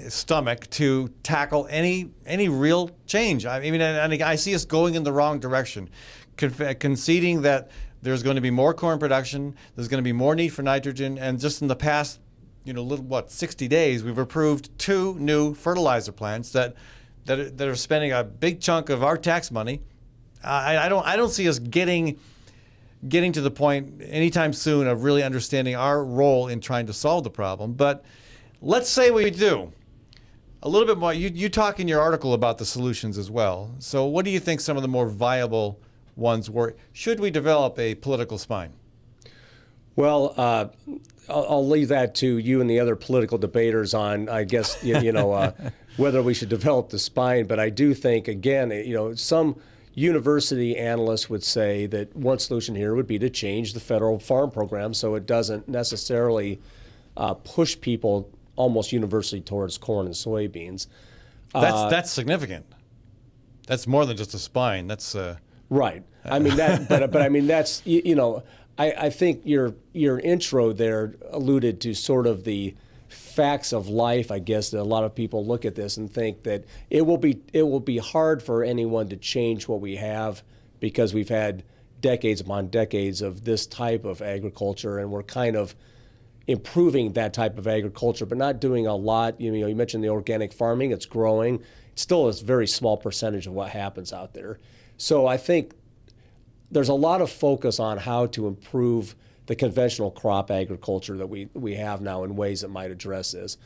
stomach to tackle any real change. I mean, and I see us going in the wrong direction, conceding that there's going to be more corn production, there's going to be more need for nitrogen, and just in the past, 60 days, we've approved 2 new fertilizer plants that are spending a big chunk of our tax money. I don't see us getting to the point anytime soon of really understanding our role in trying to solve the problem. But let's say we do. A little bit more. You talk in your article about the solutions as well. So what do you think some of the more viable ones were? Should we develop a political spine? Well, I'll leave that to you and the other political debaters on, I guess, whether we should develop the spine. But I do think, again, some university analysts would say that one solution here would be to change the federal farm program so it doesn't necessarily push people almost universally towards corn and soybeans. That's significant. That's more than just a spine. That's right. I mean that, but I mean that's I think your intro there alluded to sort of the facts of life, I guess, that a lot of people look at this and think that it will be hard for anyone to change what we have because we've had decades upon decades of this type of agriculture, and we're kind of improving that type of agriculture, but not doing a lot. You mentioned the organic farming; it's growing. It's still a very small percentage of what happens out there. So I think there's a lot of focus on how to improve the conventional crop agriculture that we have now in ways that might address this.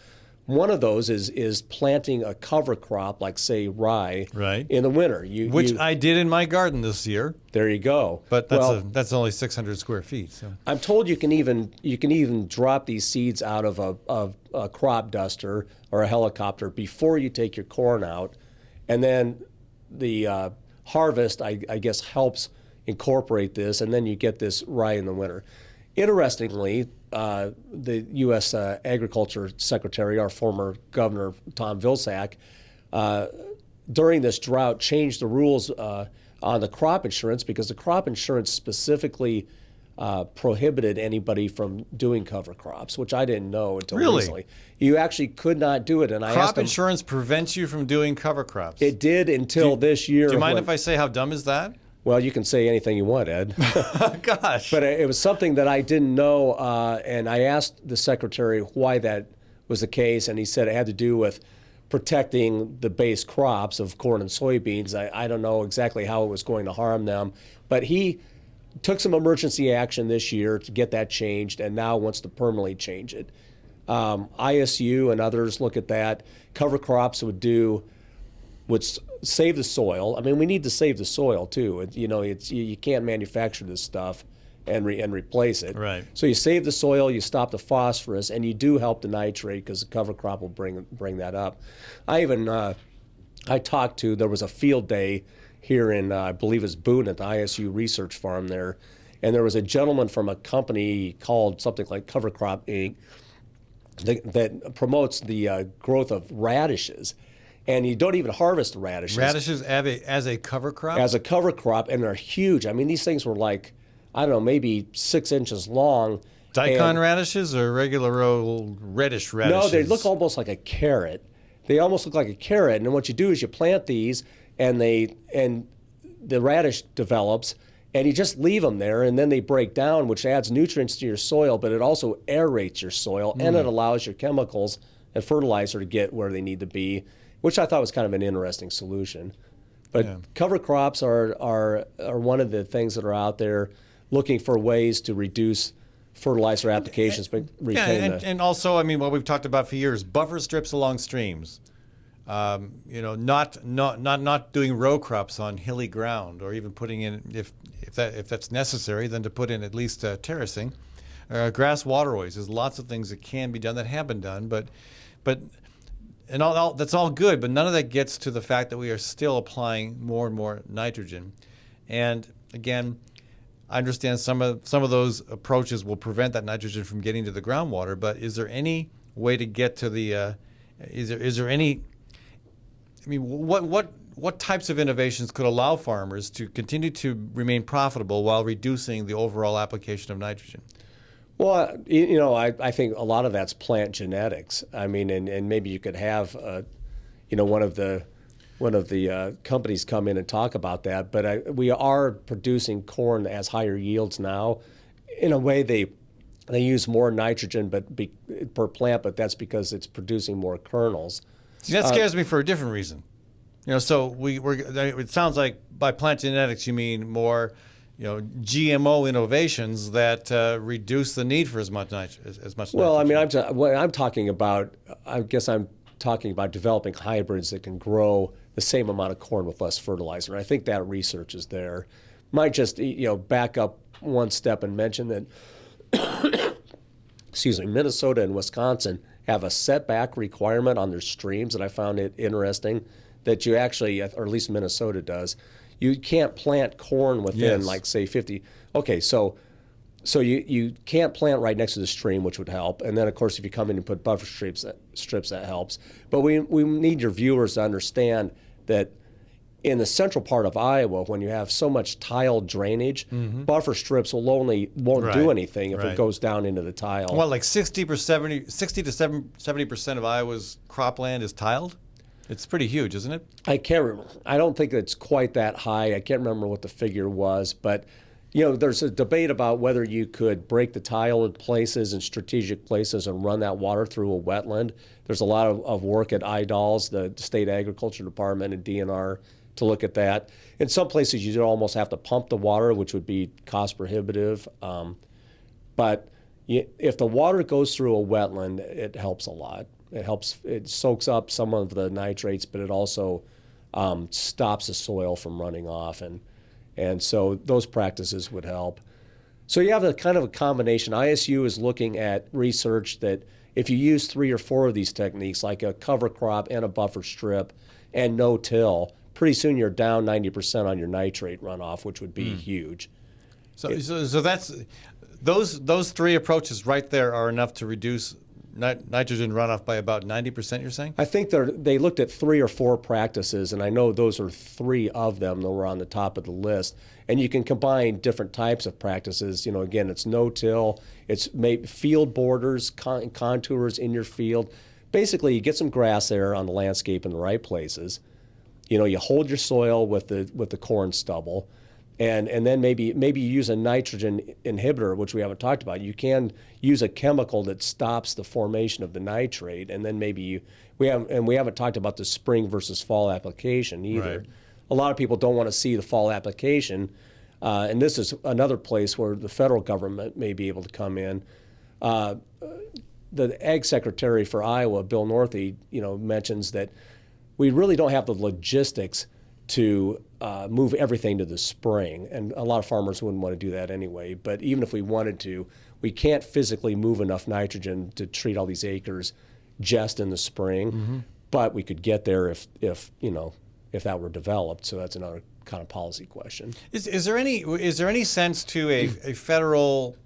One of those is planting a cover crop like, say, rye in the winter. Which I did in my garden this year. There you go. But that's only 600 square feet. So. I'm told you can even drop these seeds out of a crop duster or a helicopter before you take your corn out, and then the harvest, I guess, helps incorporate this, and then you get this rye in the winter. Interestingly, the U.S. Agriculture Secretary, our former Governor Tom Vilsack, during this drought changed the rules on the crop insurance because the crop insurance specifically prohibited anybody from doing cover crops, which I didn't know until recently. You actually could not do it. And crop insurance prevents you from doing cover crops? It did until this year. Do you mind if I say how dumb is that? Well, you can say anything you want, Ed. Gosh. But it was something that I didn't know, and I asked the secretary why that was the case, and he said it had to do with protecting the base crops of corn and soybeans. I don't know exactly how it was going to harm them, but he took some emergency action this year to get that changed, and now wants to permanently change it. ISU and others look at that. Cover crops would save the soil. I mean, we need to save the soil too. You can't manufacture this stuff and replace it. Right. So you save the soil, you stop the phosphorus, and you do help the nitrate because the cover crop will bring that up. There was a field day here in I believe it's Boone at the ISU research farm there, and there was a gentleman from a company called something like Cover Crop Inc. that promotes the growth of radishes. And you don't even harvest the radishes. Radishes as a cover crop? As a cover crop, and they're huge. I mean, these things were like, I don't know, maybe 6 inches long. Daikon radishes or regular old reddish radishes? No, they look almost like a carrot. They almost look like a carrot. And what you do is you plant these, and the radish develops, and you just leave them there, and then they break down, which adds nutrients to your soil, but it also aerates your soil, and it allows your chemicals and fertilizer to get where they need to be, which I thought was kind of an interesting solution. But cover crops are one of the things that are out there looking for ways to reduce fertilizer applications, but retain and also, I mean, what we've talked about for years, buffer strips along streams. not doing row crops on hilly ground, or even putting in, if that's necessary, then to put in at least terracing, grass waterways. There's lots of things that can be done that have been done, but all that's all good, but none of that gets to the fact that we are still applying more and more nitrogen. And again, I understand some of those approaches will prevent that nitrogen from getting to the groundwater, but is there any way to get to the is there any, I mean, what types of innovations could allow farmers to continue to remain profitable while reducing the overall application of nitrogen? Well, I think a lot of that's plant genetics. I mean, and maybe you could have, one of the companies come in and talk about that. But we are producing corn that has higher yields now. In a way, they use more nitrogen per plant, but that's because it's producing more kernels. See, that scares me for a different reason. So it sounds like by plant genetics you mean more, GMO innovations that reduce the need for as much nitrogen. Well, I mean, I'm talking about developing hybrids that can grow the same amount of corn with less fertilizer. I think that research is there. Might just back up one step and mention that Minnesota and Wisconsin have a setback requirement on their streams, and I found it interesting that you actually, or at least Minnesota does, you can't plant corn within say 50. Okay, so you can't plant right next to the stream, which would help. And then of course if you come in and put buffer strips that helps. But we need your viewers to understand that in the central part of Iowa, when you have so much tile drainage, buffer strips won't do anything if it goes down into the tile. Well, like 60 to 70% of Iowa's cropland is tiled? It's pretty huge, isn't it? I can't remember. I don't think it's quite that high. I can't remember what the figure was, but there's a debate about whether you could break the tile in places, in strategic places, and run that water through a wetland. There's a lot of work at IDALS, the State Agriculture Department, and DNR to look at that. In some places, you almost have to pump the water, which would be cost prohibitive. But if the water goes through a wetland, it helps a lot. It soaks up some of the nitrates, but it also stops the soil from running off. And so those practices would help. So you have a kind of a combination. ISU is looking at research that if you use 3 or 4 of these techniques, like a cover crop and a buffer strip and no-till, pretty soon you're down 90% on your nitrate runoff, which would be huge. So that's those 3 approaches right there are enough to reduce nitrogen runoff by about 90%, you're saying? I think they looked at 3 or 4 practices, and I know those are 3 of them that were on the top of the list. And you can combine different types of practices. Again, it's no-till, it's field borders, contours in your field. Basically, you get some grass there on the landscape in the right places. You hold your soil with the corn stubble. And then maybe you use a nitrogen inhibitor, which we haven't talked about. You can use a chemical that stops the formation of the nitrate, and then we haven't talked about the spring versus fall application either. Right. A lot of people don't want to see the fall application, and this is another place where the federal government may be able to come in. The Ag Secretary for Iowa, Bill Northey, mentions that we really don't have the logistics to move everything to the spring, and a lot of farmers wouldn't want to do that anyway. But even if we wanted to, we can't physically move enough nitrogen to treat all these acres just in the spring. But we could get there if that were developed. So that's another kind of policy question. Is there any sense to a federal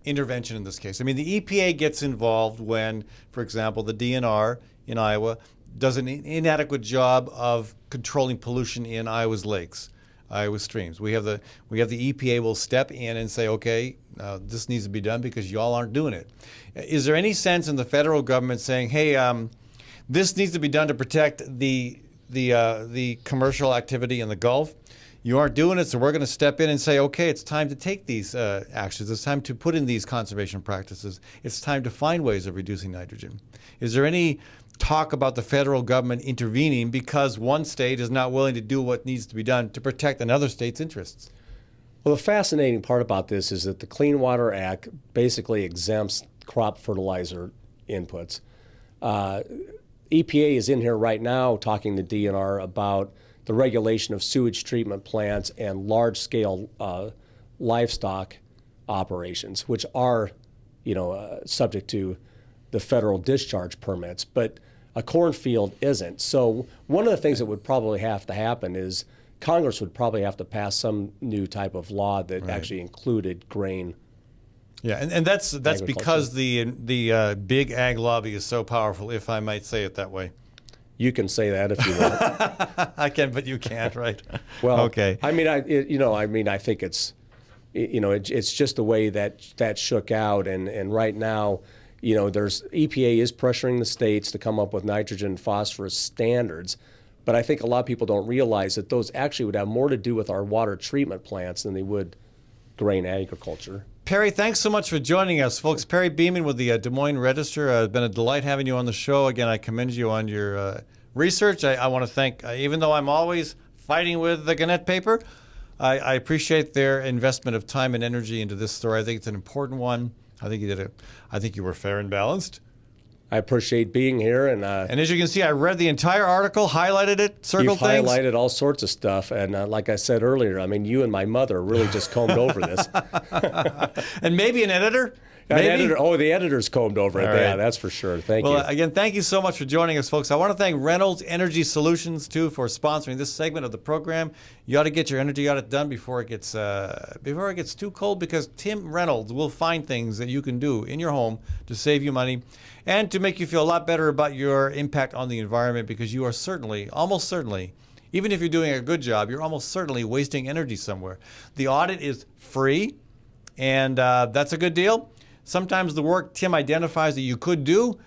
intervention in this case? I mean, the EPA gets involved when, for example, the DNR in Iowa does an inadequate job of controlling pollution in Iowa's lakes, Iowa's streams. We have the EPA will step in and say, okay, this needs to be done because y'all aren't doing it. Is there any sense in the federal government saying, hey, this needs to be done to protect the commercial activity in the Gulf? You aren't doing it, so we're going to step in and say, okay, it's time to take these actions. It's time to put in these conservation practices. It's time to find ways of reducing nitrogen. Is there any talk about the federal government intervening because one state is not willing to do what needs to be done to protect another state's interests? Well, the fascinating part about this is that the Clean Water Act basically exempts crop fertilizer inputs. EPA is in here right now talking to DNR about the regulation of sewage treatment plants and large-scale livestock operations, which are, subject to the federal discharge permits, but a cornfield isn't. So one of the things that would probably have to happen is Congress would probably have to pass some new type of law that actually included grain. Yeah, and that's because the big ag lobby is so powerful, if I might say it that way. You can say that if you want. I can, but you can't, right? Well, okay. I mean, I think it's, it's just the way that shook out, and right now, there's EPA is pressuring the states to come up with nitrogen and phosphorus standards, but I think a lot of people don't realize that those actually would have more to do with our water treatment plants than they would grain agriculture. Perry, thanks so much for joining us, folks. Perry Beeman with the Des Moines Register. It's been a delight having you on the show. Again, I commend you on your research. I want to thank, even though I'm always fighting with the Gannett paper, I appreciate their investment of time and energy into this story. I think it's an important one. I think you were fair and balanced. I appreciate being here, and as you can see, I read the entire article, highlighted it, circled things. You've highlighted all sorts of stuff, and like I said earlier, I mean, you and my mother really just combed over this. And maybe an editor. The editor's combed over it. All right. Yeah, that's for sure. Thank you. Well, again, thank you so much for joining us, folks. I want to thank Reynolds Energy Solutions, too, for sponsoring this segment of the program. You ought to get your energy audit done before it gets too cold, because Tim Reynolds will find things that you can do in your home to save you money and to make you feel a lot better about your impact on the environment, because you are almost certainly, even if you're doing a good job, you're almost certainly wasting energy somewhere. The audit is free, and that's a good deal. Sometimes the work Tim identifies that you could do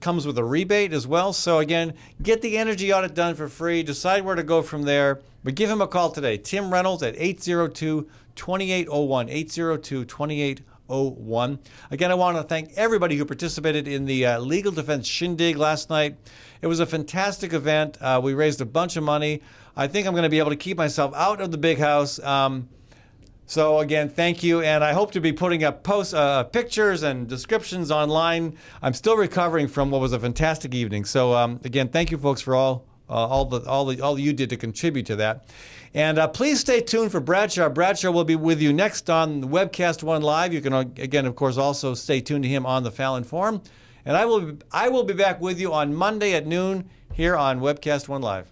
comes with a rebate as well. So again, get the energy audit done for free. Decide where to go from there. But give him a call today. Tim Reynolds at 802-2801, 802-2801. Again, I want to thank everybody who participated in the Legal Defense Shindig last night. It was a fantastic event. We raised a bunch of money. I think I'm going to be able to keep myself out of the big house. So again, thank you, and I hope to be putting up pictures and descriptions online. I'm still recovering from what was a fantastic evening. So again, thank you, folks, for all you did to contribute to that. And please stay tuned for Bradshaw. Bradshaw will be with you next on Webcast One Live. You can again, of course, also stay tuned to him on the Fallon Forum. And I will be back with you on Monday at noon here on Webcast One Live.